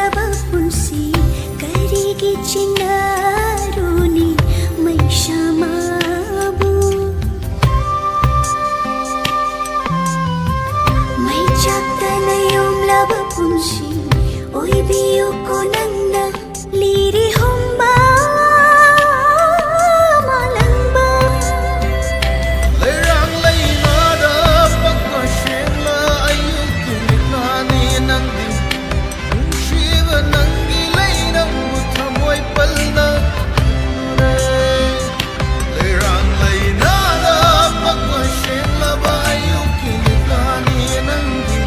ꯈꯪꯗ꯭ꯔꯕ ꯄꯨꯟꯁꯤ ꯀꯔꯤꯒꯤ ꯆꯤꯡꯅꯔꯨꯅꯤ ꯃꯩꯁꯥꯃꯕꯨ ꯃꯩ ꯆꯥꯛꯇꯅ ꯌꯣꯝꯂꯕ ꯄꯨꯟꯁꯤ ꯑꯣꯏꯕꯤꯌꯨꯀꯣ ꯅꯪꯅ ꯂꯤꯔꯤ ꯍꯣꯝꯕ ꯃꯥꯂꯪꯕ ꯂꯩꯔꯥꯡ ꯂꯩꯅꯥꯗ ꯄꯛꯄ ꯁꯦꯡꯂ ꯑꯌꯨꯛꯀꯤ ꯃꯤꯠꯅꯥꯅꯤ ꯅꯪꯗꯤ ꯅꯨꯡꯁꯤꯕ ꯅꯪꯒꯤ ꯂꯩꯅꯕꯨ ꯊꯃꯣꯏ ꯄꯜꯅ ꯂꯩꯔꯥꯡ ꯂꯩꯅꯥꯗ ꯄꯛꯄ ꯁꯦꯡꯂꯕ ꯑꯌꯨꯛꯀꯤ ꯃꯤꯠꯅꯥꯅꯤ ꯅꯪꯗꯤ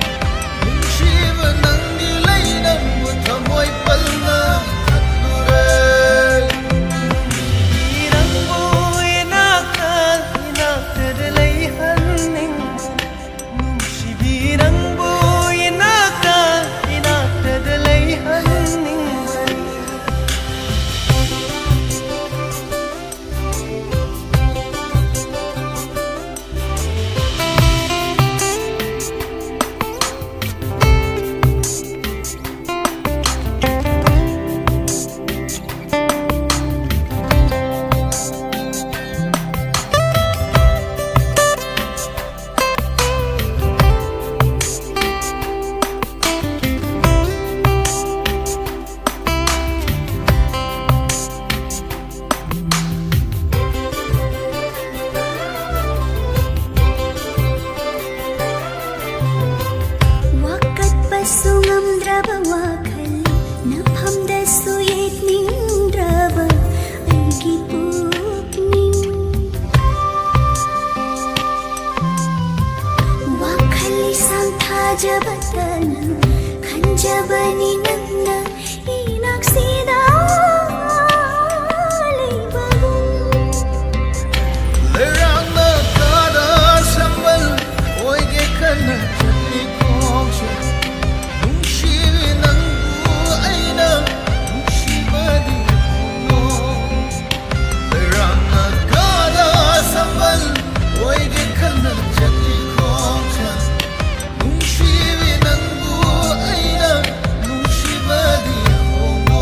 ꯅꯨꯡꯁꯤꯕ ꯅꯪꯒꯤ ꯂꯩꯅꯕꯨ ꯊꯃꯣꯏ ꯄꯜꯅ wakatpasu ngamdraba wakhal nafhamdasu yetningdraba aigi pukning wakhali sangthajabatana khanjabani nangna inaksida leibagum Lerangna kada sambal oige kana chali kongse nungsibi nangbu aina nungsibadi no Lerangna kada sambal oige kana chali kongse nungsibi nangbu aina nungsibadi no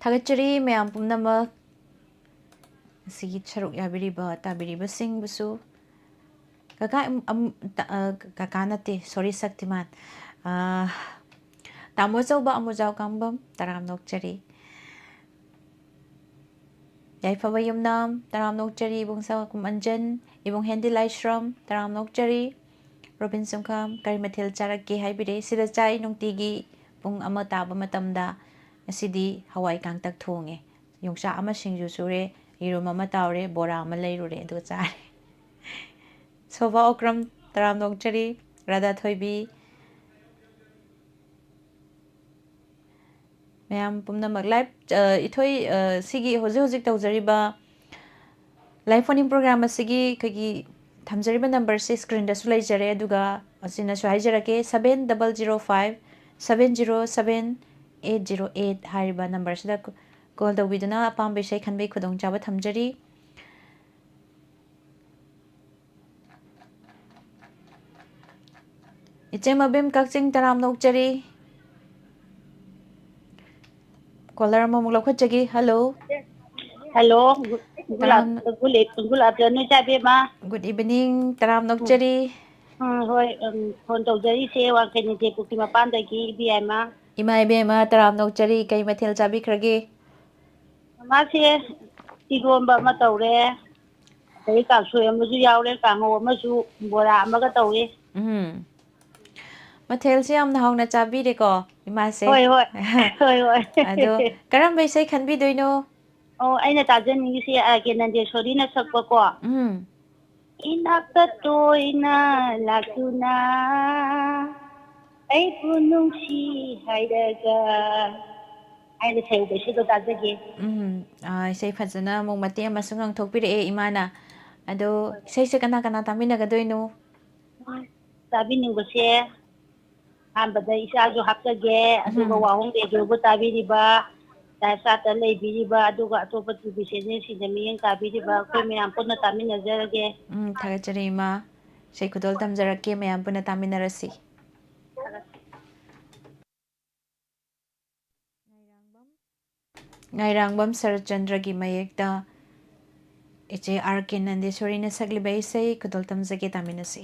Thagachari mayam pumnamak sigi charuk yabiriba tabiriba busu kaka nate sorry Saktiman tamo chauba amujau kambam taram nokchari yaifaba yumnam taram nokchari ibung sakum anjan ibung hendi laishram taram nokchari Robin Sumkam karimathil charake haibire sida chai nungtigi pung ama taba matamda asidi hawai kangtak thonge yongsa ama singju sure irum ama taure bora ama leirure du chare soba okram taram nokchari Radha Thoibi mayam pumnamak live ithoi sigi hojik tawjariba live phone program asigi kagi thamjariba number se screen da sulai jare aduga asina su haijarake 7005 707 808 hariba number sida call da widuna apam be sai khanbe khudong chaba thamjari Ichemabim kakching taram nokchari caller mo mula khachagi hello Hello, good afternoon, Chabema. good evening taram nokchari Hoi, phone tawjari se wa kene te puki mapan dagi BMA. Ima ibema taram nokchari kai mathil chabi khrage Ma se tigomba ma tawre. Dai ka so amazu yaure ka ngo amazu bora amaga tawre. mathil se amna hawna chabi re ko ima se Hoi hoi. Hoi hoi. ado karam bai sai khanbi doino Oh, aina tajan ni se kenande sori na sakpa ko. Inakta toina lakuna ai punungsi haidaga ꯑꯩꯅ ꯁꯦꯡꯗꯣꯏꯁꯤꯗꯣ ꯇꯥꯖꯒꯦ. ꯏꯁꯩ ꯐꯖꯅ ꯑꯃꯨꯛ ꯃꯇꯦꯛ ꯑꯃꯁꯨ ꯉꯥꯡꯊꯣꯛꯄꯤꯔꯛꯑꯦ ꯏꯃꯥꯅ. ꯑꯗꯣ ꯏꯁꯩꯁꯦ ꯀꯅꯥ ꯀꯅꯥ ꯇꯥꯃꯤꯟꯅꯒꯗꯣꯏꯅꯣ? ꯇꯥꯕꯤꯅꯤꯡꯕꯁꯦ ꯑꯍꯥꯟꯕꯗ ꯏꯆꯥꯁꯨ ꯍꯥꯞꯆꯒꯦ, ꯑꯗꯨꯒ ꯋꯥꯍꯣꯡ ꯔꯦꯗꯤꯑꯣꯕꯨ ꯇꯥꯕꯤꯔꯤꯕ, ꯂꯥꯏꯐ ꯆꯥꯠꯇ ꯂꯩꯕꯤꯔꯤꯕ, ꯑꯗꯨꯒ ꯑꯇꯣꯞꯄ ꯇꯤꯚꯤ ꯆꯦꯅꯦꯜꯁꯤꯡꯗ ꯃꯤꯠꯌꯦꯡ ꯇꯥꯕꯤꯔꯤꯕ ꯑꯩꯈꯣꯏ ꯃꯌꯥꯝ ꯄꯨꯟꯅ ꯇꯥꯃꯤꯟꯅꯖꯔꯒꯦ. ꯊꯥꯒꯠꯆꯔꯤ ꯏꯃꯥ. ꯏꯁꯩ ꯈꯨꯗꯣꯜ ꯇꯝꯖꯔꯛꯀꯦ, ꯃꯌꯥꯝ ꯄꯨꯟꯅ ꯇꯥꯃꯤꯟꯅꯔꯁꯤ. ꯉꯥꯏꯔꯥꯡꯕꯝ ꯁꯔꯠꯆꯟꯗ꯭ꯔꯒꯤ ꯃꯌꯦꯛꯇ ꯏꯆꯦ ꯑꯥꯔ ꯀꯦ ꯅꯟꯗꯦꯁꯣꯔꯤꯅ ꯁꯛꯂꯤꯕ ꯏꯁꯩ ꯈꯨꯗꯣꯜ ꯇꯝꯖꯒꯦ, ꯇꯥꯃꯤꯟꯅꯁꯤ.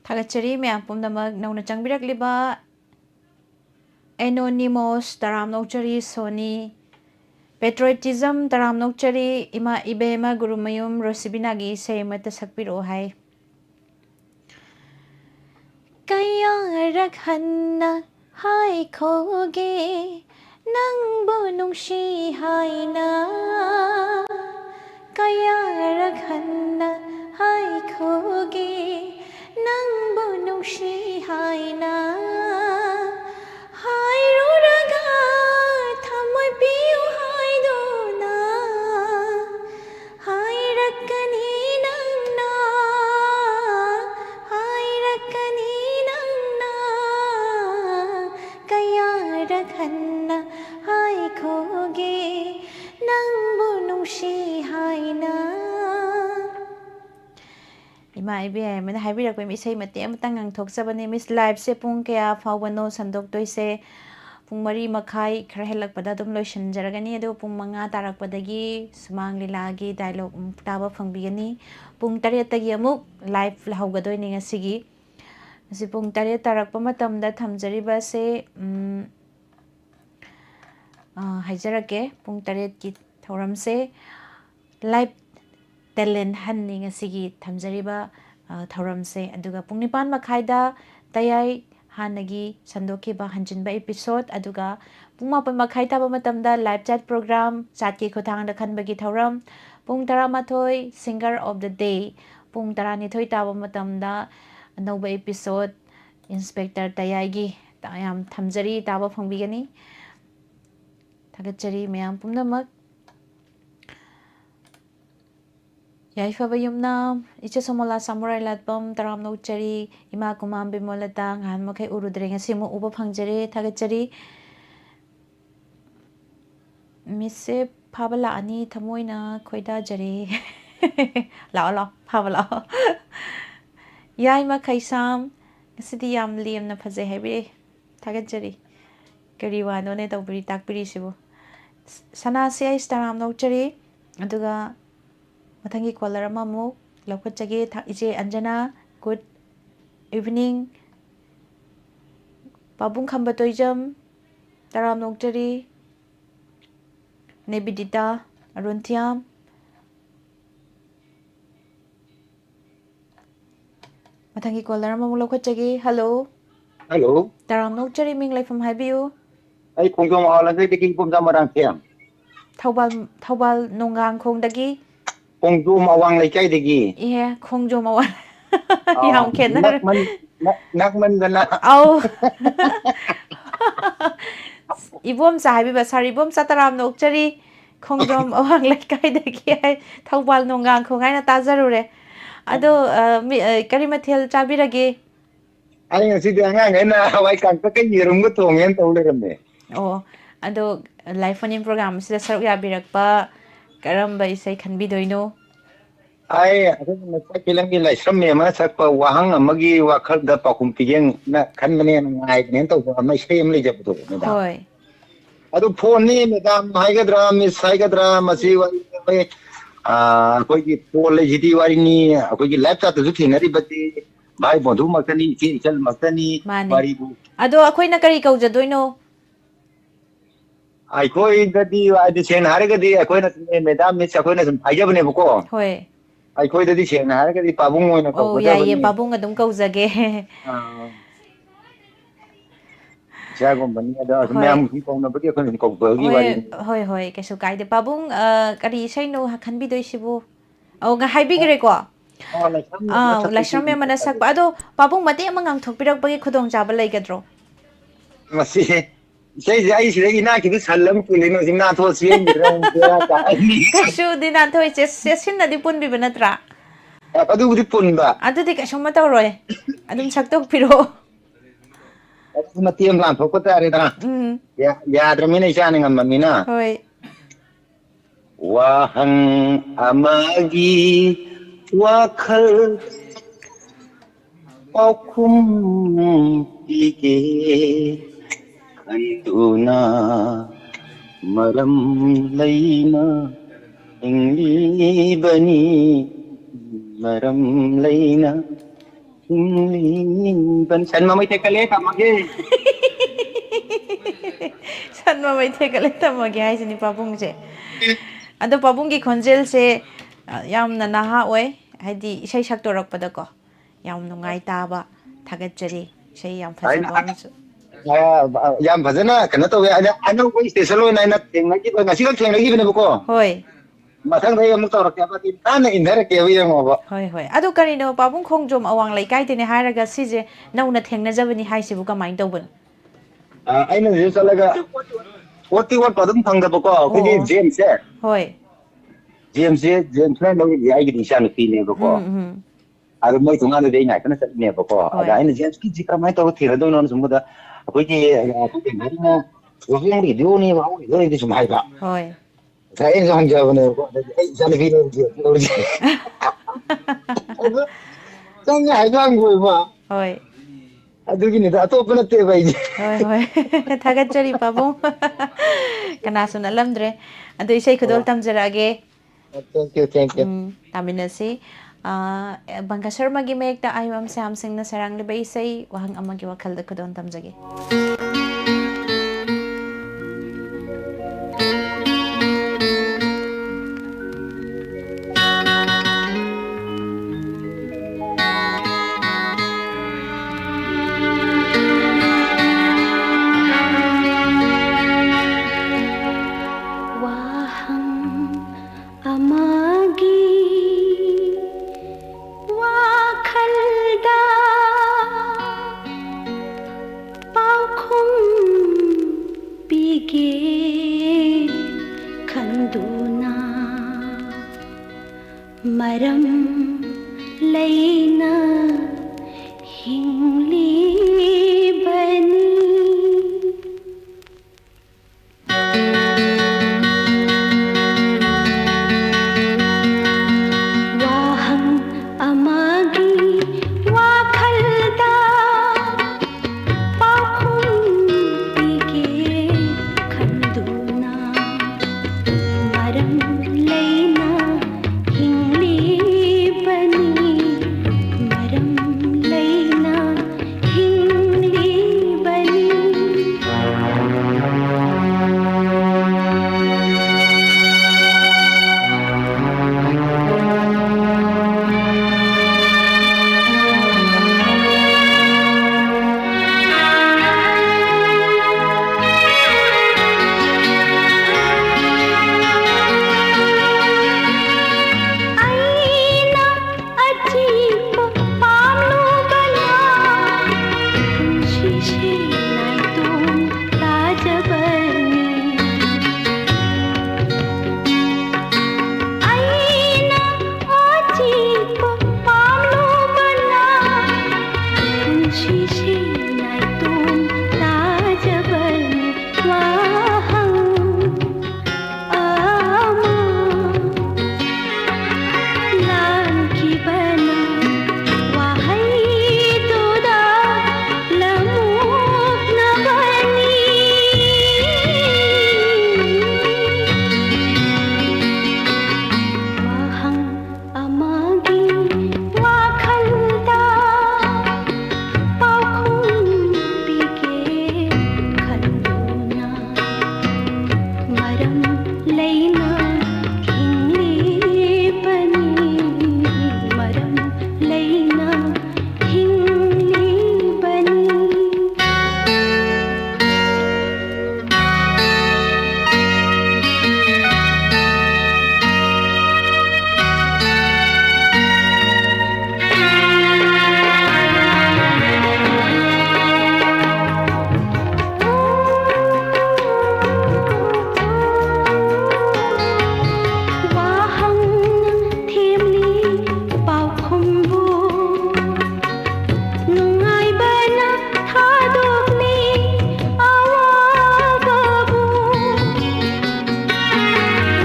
ꯊꯥꯒꯠꯆꯔꯤ ꯃꯌꯥꯝ ꯄꯨꯝꯅꯃꯛ. ꯅꯧꯅ ꯆꯪꯕꯤꯔꯛꯂꯤꯕ ꯑꯦꯅꯣꯅꯤꯃꯣꯁ ꯇꯔꯥꯝꯅ ꯑꯣꯛꯆꯔꯤ. ꯁꯣꯅꯤ ꯄꯦꯇ꯭ꯔꯣꯏꯇꯤꯖꯝ ꯇꯔꯥꯝꯅ ꯑꯣꯛꯆꯔꯤ. ꯏꯃꯥ ꯏꯕꯦꯝꯃ ꯒꯨꯔꯨꯃꯌꯨꯝ ꯔꯣꯁꯤꯕꯤꯅꯥꯒꯤ ꯏꯁꯩ ꯑꯃꯠꯇ ꯁꯛꯄꯤꯔꯛꯑꯣ ꯍꯥꯏ. ꯀꯌꯥꯔꯛ ꯍꯟꯅ ꯍꯥꯏꯈꯣꯒꯦ ꯅꯪꯕꯨ ꯅꯨꯡꯁꯤ ꯍꯥꯏꯅ, ꯀꯌꯥꯔꯛ ꯍꯟꯅ ꯍꯥꯏꯈꯣꯒꯦ ꯅꯪꯕꯨ ꯅꯨꯡꯁꯤ ꯍꯥꯏꯅ, ꯍꯥꯏꯔꯨꯔꯒ ꯊꯃꯣꯏ ꯄꯤꯌꯨ ꯍꯥꯏꯗꯨꯅ, ꯍꯥꯏꯔꯛꯀꯅꯤ ꯅꯪꯅ, ꯍꯥꯏꯔꯛꯀꯅꯤ ꯅꯪꯅ, ꯀꯌꯥꯔꯛ ꯍꯟꯅ ꯍꯥꯏꯈꯣꯒꯦ ꯅꯪꯕꯨ ꯅꯨꯡꯁꯤ ꯍꯥꯏꯅ. IBI ꯑꯃꯅ ꯍꯥꯏꯕꯤꯔꯛꯄ ꯏꯁꯩ ꯃꯇꯦꯛ ꯑꯃꯇꯪ ꯉꯪꯊꯣꯛꯆꯕꯅꯤ ꯃꯤꯁ ꯂꯥꯏꯐꯁꯦ ꯄꯨꯡ ꯀꯌꯥ ꯐꯥꯎꯕꯅꯣ ꯁꯟꯗꯣꯛꯇꯣꯏꯁꯦ ꯄꯨꯡ 4:30 ꯈꯔ ꯍꯦꯜꯂꯛꯄꯗ ꯑꯗꯨꯝ ꯂꯣꯏꯁꯤꯟꯖꯔꯒꯅꯤ ꯑꯗꯨꯒ ꯄꯨꯡ 5 ꯇꯥꯔꯛꯄꯗꯒꯤ ꯁꯨꯃꯥꯡ ꯂꯤꯂꯥꯒꯤ ꯗꯥꯏꯂꯣꯛ ꯇꯥꯕ ꯐꯪꯕꯤꯒꯅꯤ ꯄꯨꯡ 8ꯇꯒꯤ ꯑꯃꯨꯛ ꯂꯥꯏꯚ ꯍꯧꯒꯗꯣꯏꯅꯤ ꯉꯁꯤꯒꯤ ꯉꯁꯤ ꯄꯨꯡ 8 ꯇꯥꯔꯛꯄ ꯃꯇꯝꯗ ꯊꯝꯖꯔꯤꯕꯁꯦ ꯍꯥꯏꯖꯔꯛꯀꯦ ꯄꯨꯡ 8ꯀꯤ ꯊꯧꯔꯝꯁꯦ ꯂꯥꯏꯚ ꯇꯦꯂꯦꯟ ꯍꯟꯅꯤ ꯉꯁꯤꯒꯤ ꯊꯝꯖꯔꯤꯕ ꯊꯧꯔꯝꯁꯦ ꯑꯗꯨꯒ ꯄꯨꯡ 9:30ꯗ ꯇꯌꯥꯏ ꯍꯥꯟꯅꯒꯤ ꯁꯟꯗꯣꯛꯈꯤꯕ ꯍꯟꯖꯤꯟꯕ 에피ꯁꯣꯗ ꯑꯗꯨꯒ ꯄꯨꯡ 9:30 ꯇꯥꯕ ꯃꯇꯝꯗ ꯂꯥꯏꯚ ꯆꯥꯠ ꯄ꯭ꯔꯣꯒ꯭ꯔꯥꯝ ꯆꯥꯠꯀꯤ ꯈꯨꯠꯊꯥꯡꯗ ꯈꯟꯕꯒꯤ ꯊꯧꯔꯝ ꯄꯨꯡ 11 ꯁꯤꯡꯒꯔ ꯑꯣꯐ ꯗ ꯗꯦ ꯄꯨꯡ 12 ꯇꯥꯕ ꯃꯇꯝꯗ ꯑꯅꯧꯕ 에피ꯁꯣꯗ ꯏꯟꯁꯄꯦꯛꯇꯔ ꯇꯌꯥꯏꯒꯤ ꯌꯥꯝ ꯊꯝꯖꯔꯤ ꯇꯥꯕ ꯐꯪꯕꯤꯒꯅꯤ ꯊꯥꯒꯠꯆꯔꯤ ꯃꯌꯥꯝ ꯄꯨꯝꯅꯃꯛ ꯌꯥꯏꯐꯕ ꯌꯨꯝꯅꯥꯝ ꯏꯆꯦ ꯁꯣꯃꯣꯂꯥ ꯁꯥꯃꯨꯔꯥꯏ ꯂꯥꯠꯄꯝ ꯇꯔꯥꯝ ꯅꯧꯆꯔꯤ ꯏꯃꯥ ꯀꯨꯃꯥꯝ ꯕꯤꯃꯣꯂꯇꯥ ꯉꯍꯥꯟ ꯃꯈꯩ ꯎꯔꯨꯗ꯭ꯔꯦ ꯉꯁꯤ ꯑꯃꯨꯛ ꯎꯕ ꯐꯪꯖꯔꯦ ꯊꯥꯒꯠꯆꯔꯤ ꯃꯤꯁꯁꯦ ꯐꯥꯕ ꯂꯥꯛꯑꯅꯤ ꯊꯃꯣꯏꯅ ꯈꯣꯏꯗꯥꯖꯔꯦ ꯂꯥꯛꯑꯣ ꯂꯥꯛꯑꯣ ꯐꯥꯕ ꯂꯥꯛꯑꯣ ꯌꯥꯏꯃ ꯈꯩꯁꯥꯝ ꯉꯁꯤꯗꯤ ꯌꯥꯝ ꯂꯦꯝꯅ ꯐꯖꯩ ꯍꯥꯏꯕꯤꯔꯛꯑꯦ ꯊꯥꯒꯠꯆꯔꯤ ꯀꯔꯤ ꯋꯥꯅꯣꯅꯦ ꯇꯥꯛꯄꯤꯔꯤꯁꯤꯕꯨ ꯁꯅꯥꯁꯤ ꯑꯩ ꯇꯔꯥꯝ ꯅꯧꯆꯔꯤ ꯑꯗꯨꯒ ꯃꯊꯪꯒꯤ ꯀꯣꯂꯔ ꯑꯃꯃꯨꯛ ꯂꯧꯈꯠꯆꯒꯦ ꯏꯆꯦ ꯑꯟꯖꯅꯥ ꯒꯨꯗ ꯏꯚꯤꯅꯤꯡ ꯄꯥꯕꯨꯡ ꯈꯝꯕ ꯇꯣꯏꯖꯝ ꯇꯔꯥꯝ ꯅꯧꯆꯔꯤ ꯅꯦꯕꯤꯗꯤꯇꯥ ꯑꯔꯨꯟꯊꯤꯌꯥꯝ ꯃꯊꯪꯒꯤ ꯀꯣꯂꯔ ꯑꯃꯃꯨꯛ ꯂꯧꯈꯠꯆꯒꯦ ꯍꯜꯂꯣ ꯍꯜꯂꯣ ꯇꯔꯥꯝ ꯅꯧꯆꯔꯤ ꯃꯤꯡ ꯂꯩꯐꯝ ꯍꯥꯏꯕꯤꯌꯨ ꯑꯩ ꯈꯣꯡꯖꯣꯝ ꯑꯋꯥꯡꯂꯝꯗꯒꯤ ꯄꯨꯝꯖꯥ ꯃꯔꯥꯡꯊꯦꯝ ꯊꯧꯕꯥꯜ ꯅꯣꯡꯒꯥꯡꯈꯣꯡꯗꯒꯤ ꯈꯣꯡꯖꯣꯝ ꯑꯋꯥꯡ ꯂꯩꯀꯥꯏꯗꯒꯤ ꯏꯍꯦ ꯈꯣꯡꯖꯣꯝ ꯑꯋꯥꯡ ꯌꯥꯝ ꯈꯦꯠꯅꯔꯦ ꯅꯛꯃꯟꯗꯅ ꯑꯧ ꯏꯕꯣꯝꯆꯥ ꯍꯥꯏꯕꯤꯕ ꯁꯥꯔ ꯏꯕꯣꯝꯆꯥ ꯇꯔꯥꯝ ꯅꯣꯛꯆꯔꯤ ꯈꯣꯡꯖꯣꯝ ꯑꯋꯥꯡ ꯂꯩꯀꯥꯏꯗꯒꯤ ꯊꯧꯕꯥꯜ ꯅꯣꯡꯒꯥꯡꯈꯣꯡ ꯍꯥꯏꯅ ꯇꯥꯖꯔꯨꯔꯦ ꯑꯗꯣ ꯀꯔꯤ ꯃꯊꯦꯜ ꯆꯥꯕꯤꯔꯒꯦ ꯑꯩ ꯉꯁꯤꯗꯤ ꯑꯉꯥꯡꯈꯩꯅ ꯍꯋꯥꯏ ꯀꯥꯡꯇꯛꯀ ꯌꯦꯔꯨꯝꯒ ꯊꯣꯡꯉꯦꯅ ꯇꯧ ꯂꯩꯔꯝꯃꯦ ꯑꯣ ꯑꯗꯣ ꯂꯥꯏꯐ ꯐꯣꯟ-ꯏꯟ ꯄ꯭ꯔꯣꯒ꯭ꯔꯥꯝ ꯑꯁꯤꯗ ꯁꯔꯨꯛ ꯌꯥꯕꯤꯔꯛꯄ ꯀꯔꯝꯕ ꯏꯁꯩ ꯈꯟꯕꯤꯗꯣꯏꯅꯣ ꯑꯩꯈꯣꯏꯅ ꯃꯩꯇꯩ ꯐꯤꯂꯝꯒꯤ ꯂꯥꯏꯁ꯭ꯔꯝ ꯃꯦꯝꯅ ꯁꯛꯄ ꯋꯥꯍꯪ ꯑꯃꯒꯤ ꯋꯥꯈꯜꯗ ꯄꯥꯎꯈꯨꯝ ꯄꯤꯒꯦꯅ ꯈꯟꯕꯅꯦꯅ ꯉꯥꯏꯕꯅꯦꯅ ꯇꯧꯕ ꯑꯃ ꯏꯁꯩ ꯑꯃ ꯂꯩꯖꯕꯗꯣ ꯃꯦꯗꯥꯝ ꯍꯣꯏ ꯑꯗꯨ ꯐꯣꯟꯅꯤ ꯃꯦꯗꯥꯝ ꯍꯥꯏꯒꯗ꯭ꯔꯥ ꯃꯤꯁ ꯍꯥꯏꯒꯗ꯭ꯔꯥ ꯃꯁꯤ ꯑꯩꯈꯣꯏꯒꯤ ꯐꯣꯟ ꯂꯩꯁꯤꯗꯤ ꯋꯥꯔꯤꯅꯤ ꯑꯩꯈꯣꯏꯒꯤ ꯂꯥꯏꯐ ꯆꯥꯠꯇꯁꯨ ꯊꯦꯡꯅꯔꯤꯕꯗꯤ ꯚꯥꯏ ꯕꯣꯟꯙꯨꯃꯛꯇꯅꯤ ꯏꯆꯦ ꯏꯆꯜꯃꯛꯇꯅꯤ ꯃꯥꯅꯦ ꯋꯥꯔꯤꯕꯨ ꯑꯗꯣ ꯑꯩꯈꯣꯏꯅ ꯀꯔꯤ ꯀꯧꯖꯗꯣꯏꯅꯣ ꯑꯩꯈꯣꯏꯗꯗꯤ ꯍꯥꯏꯗꯤ ꯁꯦꯡꯅ ꯍꯥꯏꯔꯒꯗꯤ ꯑꯩꯈꯣꯏꯅ ꯃꯦꯗꯥꯝ ꯃꯤꯁ ꯑꯩꯈꯣꯏꯅ ꯁꯨꯝ ꯍꯥꯏꯖꯕꯅꯦꯕꯀꯣ ꯍꯣꯏ ꯑꯩꯈꯣꯏꯗꯗꯤ ꯁꯦꯡꯅ ꯍꯥꯏꯔꯒꯗꯤ ꯄꯥꯕꯨꯡ ꯑꯣꯏꯅ ꯑꯣ ꯌꯥꯏꯌꯦ ꯀꯧꯒꯗꯕꯅꯤ ꯄꯥꯕꯨꯡ ꯑꯗꯨꯝ ꯀꯧꯖꯒꯦ ꯏꯆꯥꯒꯨꯝꯕꯅꯤ ꯑꯗꯣ ꯍꯣꯏ ꯃꯌꯥꯝ ꯀꯧꯅꯕꯒꯤ ꯑꯩꯈꯣꯏꯅ ꯑꯗꯨꯝ ꯀꯧꯕꯒꯤ ꯍꯣꯏ ꯋꯥꯔꯤꯅꯤ ꯍꯣꯏ ꯍꯣꯏ ꯀꯩꯁꯨ ꯀꯥꯏꯗꯦ ꯄꯥꯕꯨꯡ ꯀꯔꯤ ꯏꯁꯩꯅꯣ ꯈꯟꯕꯤꯗꯣꯏꯁꯤꯕꯨ ꯍꯥꯏꯕꯤꯈ꯭ꯔꯦꯀꯣ ꯂꯥꯏꯁ꯭ꯔꯝ ꯃꯦꯝ ꯁꯛꯄ ꯑꯗꯣ ꯄꯥꯕꯨꯡ ꯃꯇꯦꯛ ꯑꯃ ꯉꯥꯡꯊꯣꯛꯄꯤꯔꯛꯄꯒꯤ ꯈꯨꯗꯣꯡꯆꯥꯕ ꯂꯩꯒꯗ꯭ꯔꯣ ꯃꯁꯤ ꯏꯁꯩꯁꯦ ꯑꯩ ꯁꯤꯗ ꯏꯅꯥꯛꯀꯤꯗꯤ ꯁꯜ ꯑꯃ ꯄꯨꯜꯂꯤꯅ ꯍꯧꯖꯤꯛ ꯅꯥꯊꯣꯛꯑ ꯆꯦꯟꯈꯤꯗ꯭ꯔꯥ ꯕꯦꯔꯥ ꯀꯥꯏꯅꯤ ꯀꯩꯁꯨꯗꯤ ꯅꯥꯟꯊꯣꯏ ꯆꯦꯠꯁꯤꯟꯅꯗꯤ ꯄꯨꯟꯕꯤꯕ ꯅꯠꯇ꯭ꯔꯥ ꯑꯗꯨꯕꯨꯗꯤ ꯄꯨꯟꯕ ꯑꯗꯨꯗꯤ ꯀꯩꯁꯨꯝꯃ ꯇꯧꯔꯣꯏ ꯑꯗꯨꯝ ꯁꯛꯇꯣꯛꯄꯤꯔꯛꯑꯣ ꯑꯗꯨ ꯃꯇꯦꯛ ꯑꯃ ꯂꯥꯟꯊꯣꯛꯄ ꯇꯥꯔꯦꯗꯅ ꯎꯝ ꯌꯥꯗ꯭ꯔꯕꯅꯤꯅ ꯏꯆꯥꯅ ꯉꯝꯃꯕꯅꯤꯅ ꯍꯣꯏ ꯋꯥꯍꯪ ꯑꯃꯒꯤ ꯋꯥꯈꯜ ꯄꯥꯎꯈꯨꯝ ꯄꯤꯒꯦ ꯈꯟꯗꯨꯅ ꯃꯔꯝ ꯂꯩꯅ ꯍꯤꯡꯂꯤꯕꯅꯤ ꯃꯔꯝ ꯂꯩꯅ ꯍꯤꯡꯂꯤꯕꯅꯤ ꯁꯟ ꯃꯃꯩ ꯊꯦꯛꯀꯠꯂꯦ ꯊꯝꯃꯒꯦ ꯁꯟ ꯃꯃꯩ ꯊꯦꯛꯀꯠꯂꯦ ꯊꯝꯃꯒꯦ ꯍꯥꯏꯁꯤꯅꯤ ꯄꯥꯕꯨꯡꯁꯦ ꯑꯗꯣ ꯄꯥꯕꯨꯡꯒꯤ ꯈꯣꯟꯖꯦꯜꯁꯦ ꯌꯥꯝꯅ ꯅꯍꯥ ꯑꯣꯏ ꯍꯥꯏꯗꯤ ꯏꯁꯩ ꯁꯛꯇꯣꯔꯛꯄꯗꯀꯣ ꯌꯥꯝ ꯅꯨꯡꯉꯥꯏ ꯇꯥꯕ ꯊꯥꯒꯠꯆꯔꯤ ꯏꯁꯩ ꯌꯥꯝ ꯐꯖꯕ ꯑꯃꯁꯨ ꯌꯥꯝ ꯐꯖꯅ ꯀꯩꯅꯣ ꯇꯧꯋꯦ ꯑꯅꯧꯕ ꯏꯁꯇꯦꯁꯟ ꯑꯣꯏꯅ ꯑꯩꯅ ꯊꯦꯡꯅꯈꯤꯕ ꯉꯁꯤꯈꯛ ꯊꯦꯡꯅꯈꯤꯕꯅꯦꯕꯀꯣ ꯍꯣꯏ ꯃꯊꯪꯗ ꯑꯩ ꯑꯃꯨꯛ ꯇꯧꯔꯛꯀꯦꯕ ꯅꯥꯟꯅ ꯏꯟꯊꯔꯛꯀꯦꯕ ꯌꯦꯡꯉꯣꯕ ꯍꯣꯏ ꯍꯣꯏ ꯑꯗꯨ ꯀꯔꯤꯅꯣ ꯄꯥꯕꯨꯡ ꯈꯣꯡꯖꯣꯝ ꯑꯋꯥꯡ ꯂꯩꯀꯥꯏꯗꯅꯦ ꯍꯥꯏꯔꯒ ꯁꯤꯁꯦ ꯅꯧꯅ ꯊꯦꯡꯅꯖꯕꯅꯤ ꯍꯥꯏꯁꯤꯕꯨ ꯀꯃꯥꯏꯅ ꯇꯧꯕꯅꯣ ꯑꯩꯅ ꯍꯧꯖꯤꯛ ꯆꯠꯂꯒ ꯑꯣꯠꯇꯤ ꯑꯣꯠꯄ ꯑꯗꯨꯝ ꯐꯪꯗꯕꯀꯣ ꯑꯣ ꯑꯩꯈꯣꯏꯒꯤ ꯑꯣ ꯖꯦꯝꯁꯦ ꯍꯣꯏ ꯖꯦꯝꯁꯅ ꯂꯧꯔꯤꯁꯦ ꯑꯩꯒꯤꯗꯤ ꯏꯆꯥ ꯅꯨꯄꯤꯅꯦꯕꯀꯣ ꯑꯗꯨ ꯃꯣꯏ ꯊꯣꯡꯒꯥꯟꯗꯨꯗꯤ ꯑꯩ ꯉꯥꯏꯇꯅ ꯆꯠꯂꯤꯅꯦꯕꯀꯣ ꯑꯗ ꯍꯣꯏ ꯑꯩꯅ ꯖꯦꯝꯁꯀꯤꯁꯤ ꯀꯔꯝꯍꯥꯏꯅ ꯇꯧꯔꯒ ꯊꯤꯔꯗꯣꯏꯅꯣ ꯁꯨꯝꯕꯗ ꯑꯩꯈꯣꯏꯒꯤ ꯋꯥꯍꯣꯡꯒꯤꯗꯤꯑꯣꯅꯦꯕ ꯋꯥꯍꯣꯡꯒꯤꯗꯤꯑꯣꯅꯦꯗꯤ ꯁꯨꯝ ꯍꯥꯏꯕ ꯍꯣꯏ ꯉꯁꯥꯏ ꯑꯩꯅꯁꯨ ꯍꯪꯖꯕꯅꯦꯕꯀꯣ ꯑꯗꯒꯤ ꯑꯩ ꯏꯆꯥꯅꯨꯄꯤ ꯂꯧꯔꯤꯁꯦ ꯆꯪꯉꯦ ꯍꯩꯉꯥꯡꯕꯣꯏꯕ ꯍꯣꯏ ꯑꯗꯨꯒꯤꯅꯤꯗ ꯑꯇꯣꯞꯄ ꯅꯠꯇꯦꯕ ꯑꯩꯁꯦ ꯍꯣꯏ ꯍꯣꯏ ꯊꯥꯒꯠꯆꯔꯤ ꯄꯥꯕꯨꯡ ꯀꯅꯥꯁꯨ ꯅꯠꯂꯝꯗ꯭ꯔꯦ ꯑꯗꯨ ꯏꯁꯩ ꯈꯨꯗꯣꯜ ꯇꯝꯖꯔꯛꯑꯒꯦ ꯊꯦꯡꯛ ꯌꯨ ꯇꯥꯃꯤꯟꯅꯁꯤ ꯕꯪꯒ ꯁꯔꯃꯒꯤ ꯃꯌꯦꯛꯇ ꯑꯥꯏꯌꯝ ꯁ꯭ꯌꯥꯝꯁꯤꯡꯅ ꯁꯩꯔꯥꯡꯂꯤꯕ ꯏꯁꯩ ꯋꯥꯍꯪ ꯑꯃꯒꯤ ꯋꯥꯈꯜꯗ ꯈꯨꯗꯣꯜ ꯇꯝꯖꯒꯦ मरम लैना हिंगली बनी वाहं अमागी वाखलदा पाखुं पीके खंदुना मरम लैना हिंगली बनी मरम लैना हिंगली बनी आईना अजीब पामलू बना शीशे नाय तुम ताजबनी आईना अजीब पामलू बना शीशे नाय तुम ताजबनी वाहं आमा लांकी बना वाहई तुदा लमुक न बनी वाहं अमागी वाखलदा पाखुं पीके खंदुना मरम लैना हिंगली बनी मरम लैना हिंगली बनी वाहं थेमली पाउखुम्बु नुंगाइबना थादोकली आवागबु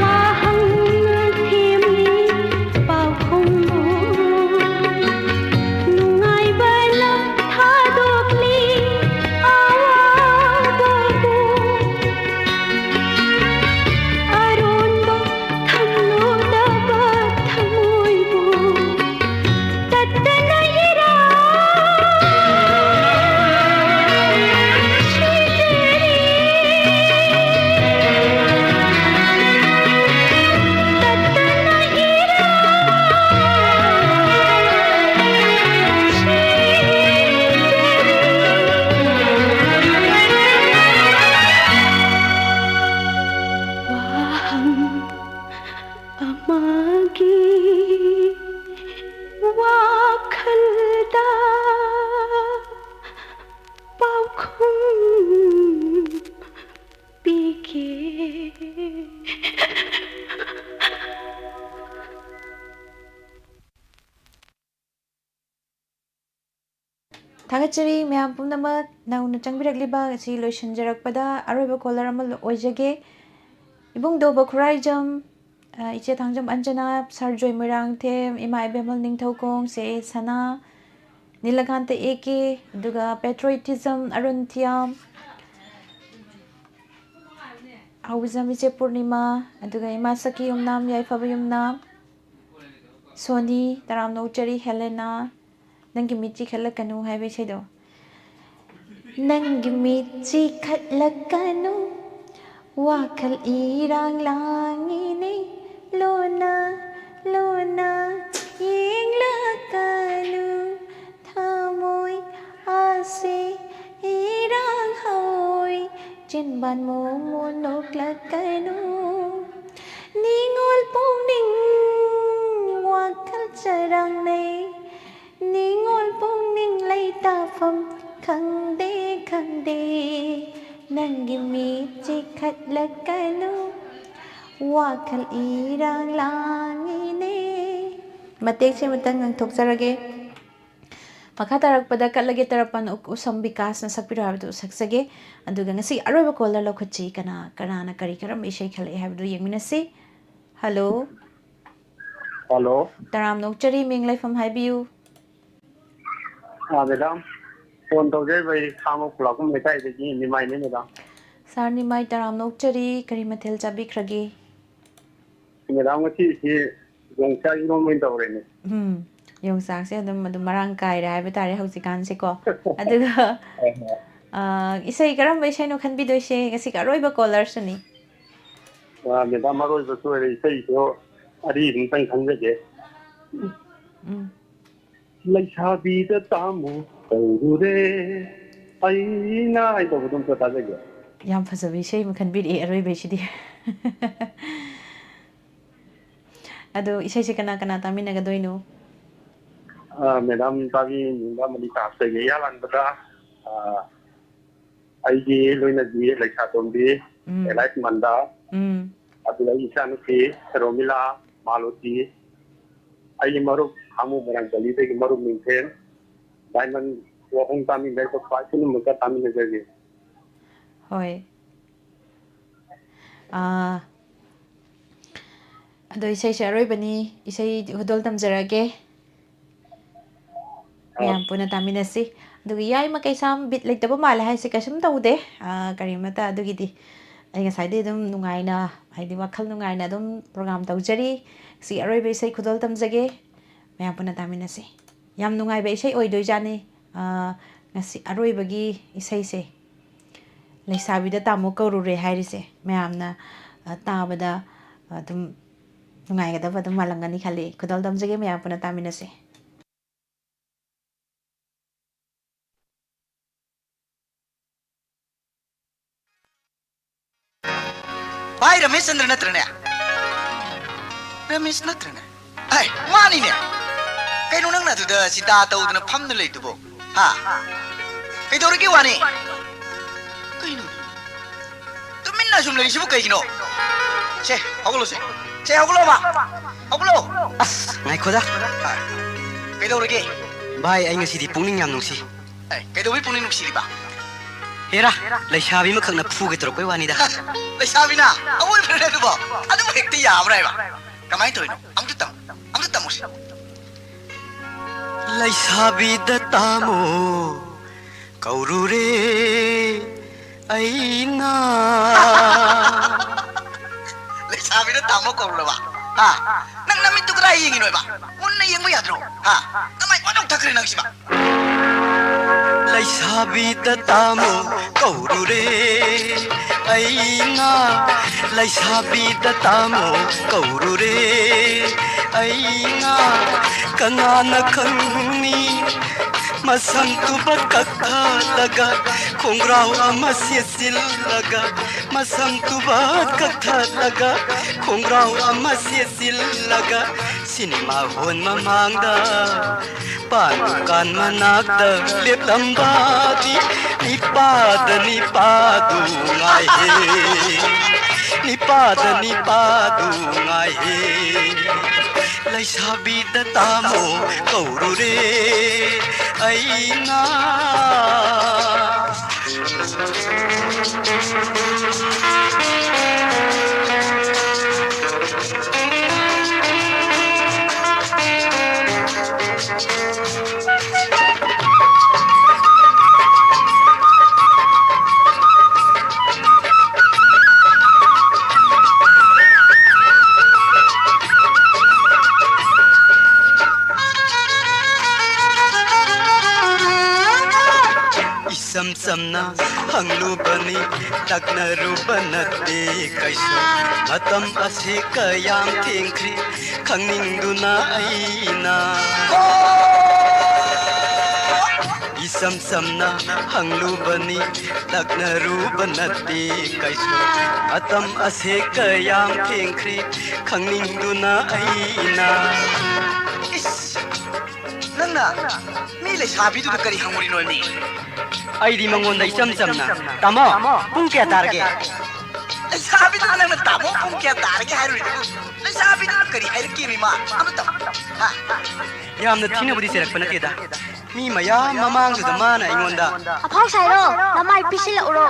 वाहं थेमली पाउखुम्बु नुंगाइबना थादोकली आवागबु अरोनबा थमलोदबा थमोइबु तत्तना हिरा शिजरी तत्तना हिरा वाहं अमागी वाखलदा पाउखुं पीके ꯊꯥꯒꯠꯆꯔꯤ ꯃꯌꯥꯝ ꯄꯨꯝꯅꯃꯛ ꯅꯧꯅ ꯆꯪꯕꯤꯔꯛꯂꯤꯕ ꯑꯁꯤ ꯂꯣꯏꯁꯤꯟꯖꯔꯛꯄꯗ ꯑꯔꯣꯏꯕ ꯀꯣꯂꯔ ꯑꯃ ꯑꯣꯏꯖꯒꯦ ꯏꯕꯨꯡꯗꯧꯕ ꯈꯨꯔꯥꯏꯖꯝ ꯏꯆꯦ ꯊꯥꯡꯖꯝ ꯑꯟꯖꯅꯥ ꯁꯔꯖꯣꯏ ꯃꯣꯏꯔꯥꯡꯊꯦꯝ ꯏꯃꯥ ꯏꯕꯦꯝꯃꯜ ꯅꯤꯡꯊꯧꯀꯣꯡ ꯁꯦ ꯁꯅꯥ ꯅꯤꯂꯀꯥꯟꯇ ꯑꯦ.ꯀꯦ ꯑꯗꯨꯒ ꯄꯦꯇ꯭ꯔꯣꯏꯇꯤꯖꯝ ꯑꯔꯨꯟ ꯊꯤꯌꯥꯝ ꯍꯧꯖꯝ ꯏꯆꯦ ꯄꯨꯔꯅꯤꯃꯥ ꯑꯗꯨꯒ ꯏꯃꯥ ꯁꯈꯤ ꯌꯨꯝꯅꯥꯝ ꯌꯥꯏꯐꯕ ꯌꯨꯝꯅꯥꯝ ꯁꯣꯅꯤ ꯇꯔꯥꯝꯅꯧꯆꯔꯤ ꯍꯦꯂꯦꯅꯥ ꯅꯪꯒꯤ ꯃꯤꯠꯆꯤ ꯈꯠꯂꯛꯀꯅꯨ ꯍꯥꯏꯕ ꯏꯁꯩꯗꯣ ꯅꯪꯒꯤ ꯃꯤꯠꯆꯤ ꯈꯠꯂꯛꯀꯅꯨ ꯋꯥꯈꯜ ꯏꯔꯥꯡ ꯂꯥꯡꯉꯤꯅꯦ ꯂꯣꯅ ꯂꯣꯅ ꯌꯦꯡꯂꯛꯀꯅꯨ ꯊꯃꯣꯏ ꯑꯁꯤ ꯏꯔꯥꯡ ꯍꯧꯏ ꯆꯤꯟꯕꯥꯟ ꯃꯣꯃꯣ ꯅꯣꯛꯂꯛꯀꯅꯨ ꯅꯤꯡꯉꯣꯜ ꯄꯨꯛꯅꯤꯡ ꯋꯥꯈꯜ ꯆꯔꯥꯡꯅꯩ ꯅꯤꯡꯉꯣꯜ ꯄꯨꯛꯅꯤꯡ ꯂꯩꯇꯥꯐꯝ ꯈꯪꯗꯦ ꯈꯪꯗꯦ ꯅꯪꯒꯤ ꯃꯤꯠꯆꯤ ꯈꯠꯂꯛꯀꯅꯨ ꯋꯥꯈꯜ ꯏꯔꯥꯡ ꯂꯥꯡꯉꯤꯅꯦ ꯃꯇꯦꯛꯁꯦ ꯑꯃꯇꯪ ꯉꯥꯡꯊꯣꯛꯆꯔꯒꯦ ꯃꯈꯥ ꯇꯥꯔꯛꯄꯗ ꯀꯠꯂꯒꯦ ꯇꯔꯄꯟ ꯎꯁꯝ ꯕꯤꯀꯥꯁꯅ ꯁꯛꯄꯤꯔꯣ ꯍꯥꯏꯕꯗꯨ ꯁꯛꯆꯒꯦ ꯑꯗꯨꯒ ꯉꯁꯤ ꯑꯔꯣꯏꯕ ꯀꯣꯂꯔ ꯂꯧꯈꯠꯁꯤ ꯀꯅꯥꯅ ꯀꯔꯝꯕ ꯏꯁꯩ ꯈꯜꯂꯛꯑꯦ ꯍꯥꯏꯕꯗꯨ ꯌꯦꯡꯃꯤꯟꯅꯁꯤ ꯍꯜꯂꯣ ꯍꯜꯂꯣ ꯇꯔꯥꯝꯅꯧꯆꯔꯤ ꯃꯤꯡ ꯂꯩꯐꯝ ꯍꯥꯏꯕꯤꯌꯨ ꯃꯦꯗꯥꯝ ꯐꯣꯟ ꯇꯧꯖꯔꯤꯕ ꯈꯥꯃꯣꯛ ꯈꯨꯂꯥꯛꯄꯝ ꯂꯩꯀꯥꯏꯗꯒꯤ ꯅꯤꯃꯥꯏꯅꯦ ꯃꯦꯗꯥꯝ ꯁꯥꯔ ꯅꯤꯃꯥꯏ ꯇꯔꯥꯝꯅꯧꯆꯔꯤ ꯀꯔꯤ ꯃꯊꯦꯜ ꯆꯥꯕꯤꯈ꯭ꯔꯒꯦ ꯃꯦꯗꯥꯝ ꯉꯁꯤꯁꯤ ꯌꯣꯡꯆꯥꯛ ꯏꯔꯣꯟꯕ ꯑꯣꯏꯅ ꯇꯧꯔꯦꯅꯦ ꯌꯣꯡꯆꯥꯛꯁꯦ ꯑꯗꯨꯝ ꯃꯔꯥꯡ ꯀꯥꯏꯔꯦ ꯍꯥꯏꯕ ꯇꯥꯔꯦ ꯍꯧꯖꯤꯛꯀꯥꯟꯁꯦꯀꯣ ꯑꯗꯨꯒ ꯏꯁꯩ ꯀꯔꯝꯕ ꯏꯁꯩꯅꯣ ꯈꯟꯕꯤꯗꯣꯏꯁꯦ ꯉꯁꯤꯒꯤ ꯑꯔꯣꯏꯕ ꯀꯣꯂꯔꯁꯨꯅꯤ ꯃꯦꯗꯥꯝ ꯑꯔꯣꯏꯕꯁꯨ ꯑꯣꯏꯔꯦ ꯏꯁꯩꯁꯨ ꯑꯔꯤꯕ ꯑꯃꯇꯪ ꯈꯟꯖꯒꯦ ꯂꯩꯁꯥꯕꯤꯗ ꯇꯥꯃꯨ ꯇꯧꯔꯨꯔꯦ ꯑꯩꯅ ꯇꯧꯕꯗꯣ ꯑꯝꯇ ꯇꯥꯖꯒꯦ ꯌꯥꯝ ꯐꯖꯕ ꯏꯁꯩ ꯑꯃ ꯈꯟꯕꯤꯔꯛꯑꯦ ꯑꯔꯣꯏꯕꯩꯁꯤꯗꯤ ꯑꯗꯣ ꯏꯁꯩꯁꯦ ꯀꯅꯥ ꯇꯥꯃꯤꯟꯅꯒꯗꯣꯏꯅꯣ ꯃꯦꯗꯥꯝ ꯇꯥꯕꯤꯅꯤꯡꯕ ꯑꯃꯗꯤ ꯇꯥꯖꯒꯦ ꯏꯌꯥꯂꯥꯟꯕꯗ ꯑꯩꯒꯤ ꯂꯣꯏꯅꯕꯤ ꯂꯩꯁꯥꯇꯣꯝꯕꯤ ꯑꯦꯂꯥꯏꯁ ꯃꯟꯗꯥ ꯑꯗꯨꯒ ꯑꯩꯒꯤ ꯏꯆꯥꯅꯨꯄꯤ ꯔꯣꯃꯤꯂꯥ ꯃꯥꯂꯣꯇꯤ ꯑꯩꯒꯤ ꯃꯔꯨꯞ ꯈꯥꯃꯨ ꯃꯣꯏꯔꯥꯡ ꯒꯂꯤꯗꯒꯤ ꯃꯔꯨꯞ ꯅꯤꯡꯊꯦꯝ ꯗꯥꯏꯃꯟ ꯋꯥꯍꯣꯡ ꯇꯥꯃꯤꯟꯅꯔꯤꯕ ꯈ꯭ꯋꯥꯏ ꯄꯨꯝꯅꯃꯛꯀ ꯇꯥꯃꯤꯟꯅꯖꯒꯦ ꯍꯣꯏ ꯑꯗꯣ ꯏꯁꯩꯁꯦ ꯑꯔꯣꯏꯕꯅꯤ ꯏꯁꯩ ꯈꯨꯗꯣꯜ ꯇꯝꯖꯔꯛꯑꯒꯦ ꯃꯌꯥꯝ ꯄꯨꯟꯅ ꯇꯥꯃꯤꯟꯅꯁꯤ ꯑꯗꯨꯒ ꯌꯥꯏꯃ ꯀꯩꯁꯥꯝ ꯕꯤꯠ ꯂꯩꯇꯕ ꯃꯥꯜꯂꯦ ꯍꯥꯏꯁꯦ ꯀꯩꯁꯨꯝ ꯇꯧꯗꯦ ꯀꯔꯤꯃꯇ ꯑꯗꯨꯒꯤꯗꯤ ꯑꯩ ꯉꯁꯥꯏꯗꯩ ꯑꯗꯨꯝ ꯅꯨꯡꯉꯥꯏꯅ ꯍꯥꯏꯗꯤ ꯋꯥꯈꯜ ꯅꯨꯡꯉꯥꯏꯅ ꯑꯗꯨꯝ ꯄ꯭ꯔꯣꯒ꯭ꯔꯥꯝ ꯇꯧꯖꯔꯤ ꯁꯤ ꯑꯔꯣꯏꯕ ꯏꯁꯩ ꯈꯨꯗꯣꯜ ꯇꯝꯖꯒꯦ ꯃꯌꯥꯝ ꯄꯨꯟꯅ ꯇꯥꯃꯤꯟꯅꯁꯤ ꯌꯥꯝ ꯅꯨꯡꯉꯥꯏꯕ ꯏꯁꯩ ꯑꯣꯏꯗꯣꯏꯖꯥꯠꯅꯤ ꯉꯁꯤ ꯑꯔꯣꯏꯕꯒꯤ ꯏꯁꯩꯁꯦ ꯂꯩꯁꯥꯕꯤꯗ ꯇꯥꯃꯣ ꯀꯧꯔꯨꯔꯦ ꯍꯥꯏꯔꯤꯁꯦ ꯃꯌꯥꯝꯅ ꯇꯥꯕꯗ ꯑꯗꯨꯝ ꯅꯨꯡꯉꯥꯏꯒꯗꯕ ꯑꯗꯨꯝ ꯃꯥꯜꯂꯝꯒꯅꯤ ꯈꯜꯂꯤ ꯈꯨꯗꯣꯜ ꯇꯝꯖꯒꯦ ꯃꯌꯥꯝ ꯄꯨꯟꯅ ꯇꯥꯃꯤꯟꯅꯁꯤ भाई रमेश चंद्र नत्रने रमेश नत्रने हाय मानीने कइनो नंगना दुदा सिदा तौदना फमना लेतुबो हा कइदोरगे वानी कइनो तुमिन्ना सुम लेसिबो कइगिनो से हगलो मा हगलो अस नाइ खोदा कइदोरगे भाई आई ngasi पुंगनिंग याम नुंसी कइदोबि पुंगनिंग नुंसिरिबा हेरा लैसाबी मखंगना फुगे तोरकोय वानीदा लैसाबीना अवोय फरे दुबो अदु हेक्ति याब्रायबा कमाय तोइनो अमृत तमोसी लैसाबीदा तामो कौरुरे ऐना लैसाबीदा तामो कौरुरबा हा नंग नमित्तु करा येंगिनोयबा मुन्ना येंगबा याद्रो हा कमाय वादौ थखरे नंगसिबा लैसाबीदा तामो कौरुरे ऐना लैसाबीदा तामो कौरुरे ऐना कनाना खंगनी मसम तुबा कक्का लगा खोंग्राव अमा सेसिलगा मसम तुबा कक्का लगा खोंग्राव अमा सेसिलगा सिनेमा होन ममांगदा पानुकान मनाकदा लेपलंबादी निपादु ngai he निपादु ngai he लैसाबीदा तामो कौरुरे Anna isam samna hanglubani taknarubanate kaisu matam ase kayam thengkhri khangningduna aina isam samna hanglubani taknarubanate kaisu matam ase kayam thengkhri khangningduna aina nangna mi le sabi du kari hanguri no ni aidi mangon dai cham cham na tamo pung kya targe le sabi du nangna tamo pung kya targe haru le sabi du kari hair ki mi ma am tam ha yamna thina budi serak pana teda mi maya mamang du mana ingonda aphau sairo namai pisil uro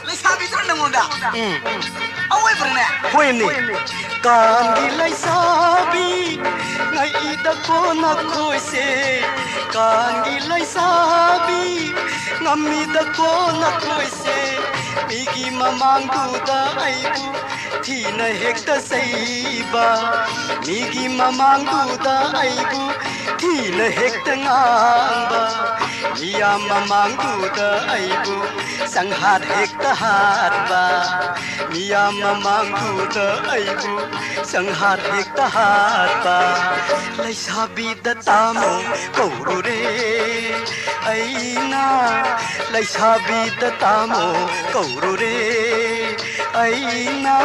le sabi du nangonda awai brne poemni kangi lai sabi ngai ida ko na khoi se kangi lai sabi ngami da ko na khoi se migi mamang du da ai bu thina hekta saiba migi mamang du da ai bu thina hekta ngamba miya mamang du da ai bu sanghat hekta hatba miya mamang du da ai bu sanghat hekta hatba lai sabi da tamo koru re aina lai sabi da tamo koru re aina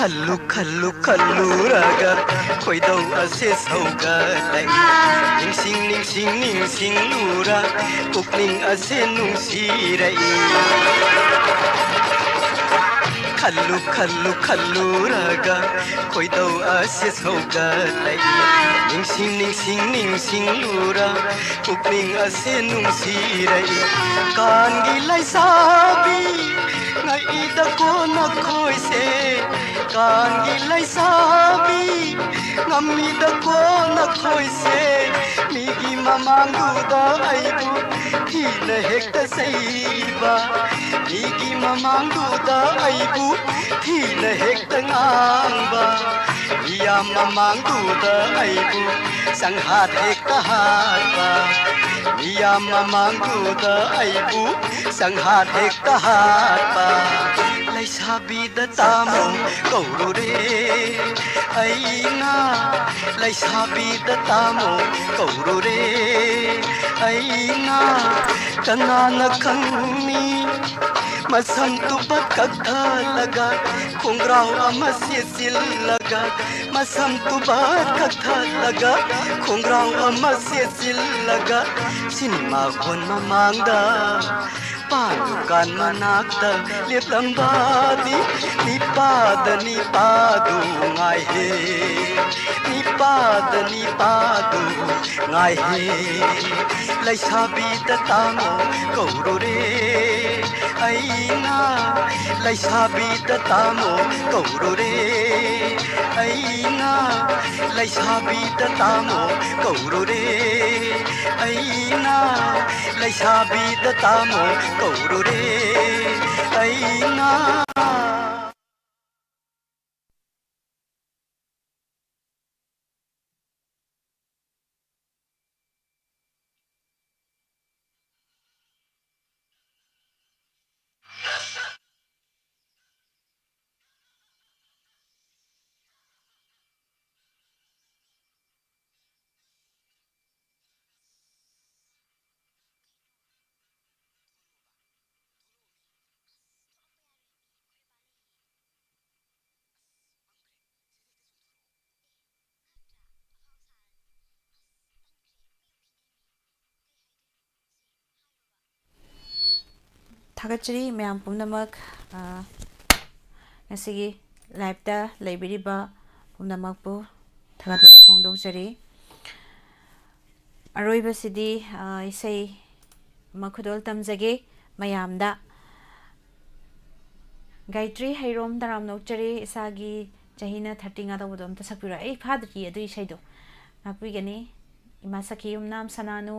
खल्लू खल्लू खल्लू रागा खोइदौ असे सौगा लाई निंसिंग निंसिंग निंसिंग लूरा पुकनिंग असे नुंसिराई खल्लू खल्लू खल्लू रागा खोइदौ असे सौगा लाई निंसिंग निंसिंग निंसिंग लूरा पुकनिंग असे नुंसिराई कानगी लाई Sabi ngai da ko na khoi se kangi lai sabi ngami da ko na khoi se migi mamang du da ai bu thi na hekta saiba migi mamang du da ai bu thi na hekta ngamba miya mamang du da ai bu sanghat hekta hatba miya mamang du da ai bu sanghat hekta hatba lai sabi da tamo koru re aina lai sabi da tamo koru re aina kanana khangni masam tu bakak laga khongrao ama sil laga masam tu bakak laga khongrao ama sil laga sinma khon mamangda panukan manakta leplambadi nipadu ngai he nipadu ngai he lai sabi da tamo koru re aina lai sabi da tamo koru re aina lai sabi da tamo koru re aina lai sabi da tamo koru re aina Thagachari mayam pumnamak ngasigi live ta laibiriba पुनमकपु थगत फोंदोक्चरी अरोइबसिदी इसै मखुदोल तमजगे मयामदा गायत्री हैरोम तराम नोक्चरी इसागी चहीना 30 गा तबदोम तसपिरा ए फादकी अदु इसैदो नापिगनी इमा सखियुम नाम सनानु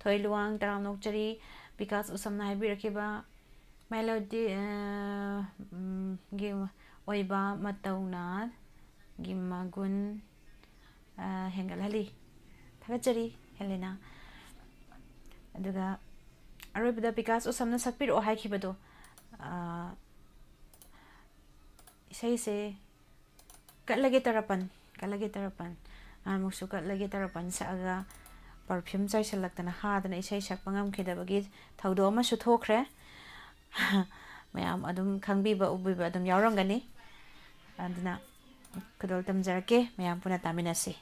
थोइलुवांग तराम नोक्चरी विकास उसमना हाइबिरकेबा melody गे ओइबा Matauna गिमागुन हेंगलहली थगचरी Helena अदुगा अरोइबदा विकास उसमना सकपिरो हाइखिबदो इसैसे कलगे तरपन आमुसु कलगे तरपन saga perfume चाइसलक्तना हादना इसै सकपंगम खिदबगी थौदो अमसु थोखरे मयाम अदुम खंगबिबा उबिबा अदुम यावरंगनी अदुना खुदोल तमजरके मयाम पुना तामिनसी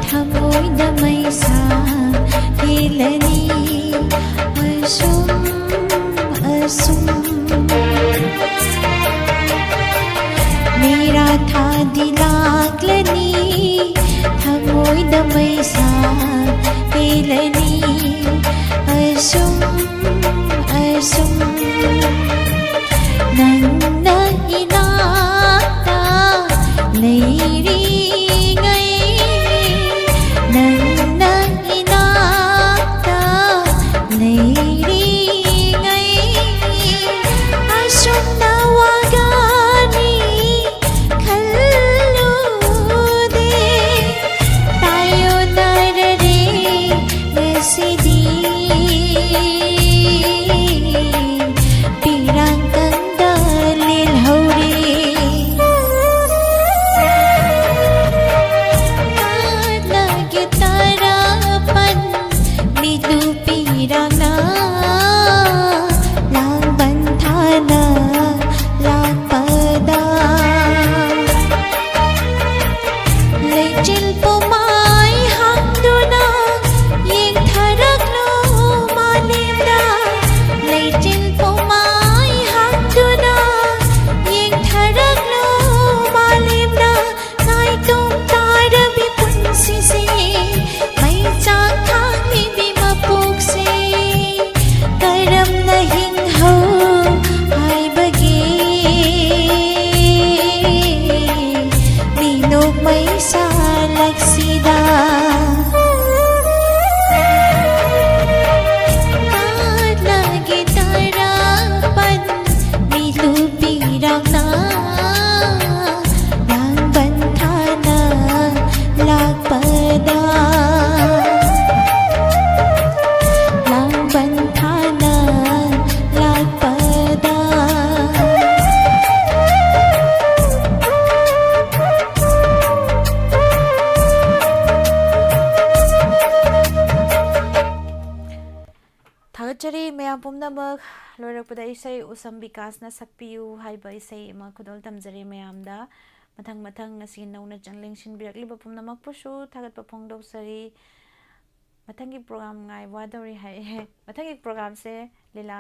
थमोइद मैसा हेलनी asum asum मेरा था दिलागलनी थमोय दमैसा पेलनी asum asum नन्ना इनाता लेरिंगै नन्ना इनाता लेरिंगै asum nawagani kallude tayo narare ngasidi pirang kandalil hauri kada gitara pan midu pirang na lang bantana lang pada lechil pumay hangduna yeng tharak lo malimda lechil pumay hangduna yeng tharak lo malimda nai tum tarabi punsi se mai chang thang mi bi mapuk se karam na hing ho ai bagi minok may salagsida kada gitara pan milu pirang na lang bantana lagpada lang bantana lagpada Thagachari mayam pumnamak loirakpada isai usam bikasna sakpiyu haiba isai ma khudol tamjari mayamda mathang mathang ngasi nauna changling sinbirakliba pumnamak pusu thagatpa phongdosari mathangi program ngai wadori hai mathangi program se lila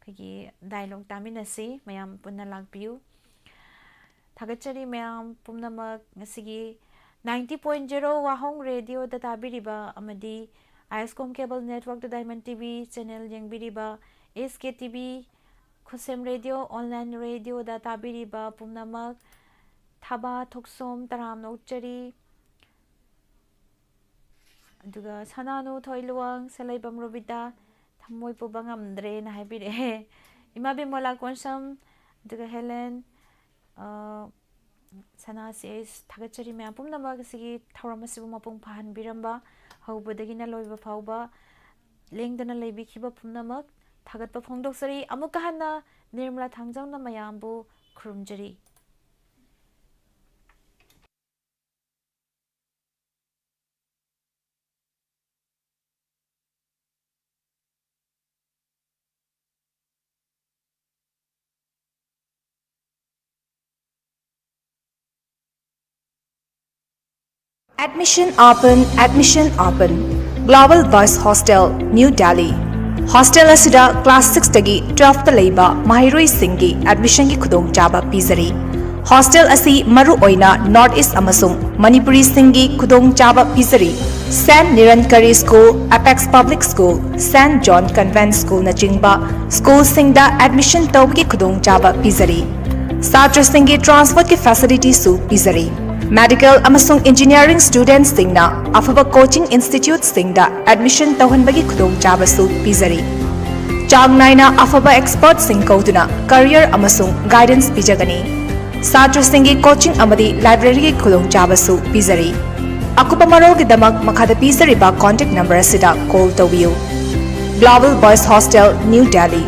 khagi dialogue taminasi mayam punna lakpiyu Thagachari mayam pumnamak ngasigi 90.0 wahong radio da tabiriba amadi ISCOM cable network da Diamond TV channel yengbiriba SK TV khusem radio online radio da tabiriba pumnamak thaba thoksom taram nokchari aduga sananu thoiluang salaibam robita thamoi pubangamdre na haibire imabi mola konsam aduga Helen sana says Thagachari mayam pumnamak sigi thauramasibu mapung phan biramba haubadagina loiba fauba lengdana leibikhiba pumnamak thagatpa phongdoksari amuka hana nirmala thangjangna mayambu khurumjari Admission open, admission open. Global Boys Hostel, New Delhi. Hostel asida class 6 tagi 12 ta leiba mahiroi singi admission gi khudong chaba pizari. Hostel asi maru oina North East amasung Manipuri singi khudong chaba pizari. Saint Nirankari School, Apex Public School, Saint John Convent School na chingba school singda admission tawgi khudong chaba pizari. Satra singi transfer ki facility su pizari. Medical amasung engineering students singna afaba coaching institute singda admission tawhanbagi khudong chabasu pizari. Chang naina afaba expert sing kauduna career amasung guidance pijagani. Satra singi coaching amadi library gi khudong chabasu pizari. Akupa marol gi damak makhada pizari ba contact number asida call tawiyu. Global Boys Hostel, New Delhi.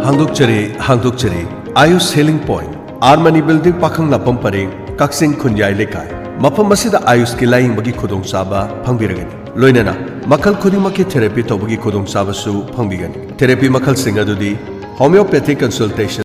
Hangdokchari Ayush Healing Point Armani Building Pakhang Lapam Pareng Kaksing Khunyai Lekai Mafam asida Ayush ki laing bagi khudong saba phangbiragani loinana makhal khudimaki therapy tobagi khudong saba su phangbigani therapy makhal singa dudi homeopathic consultation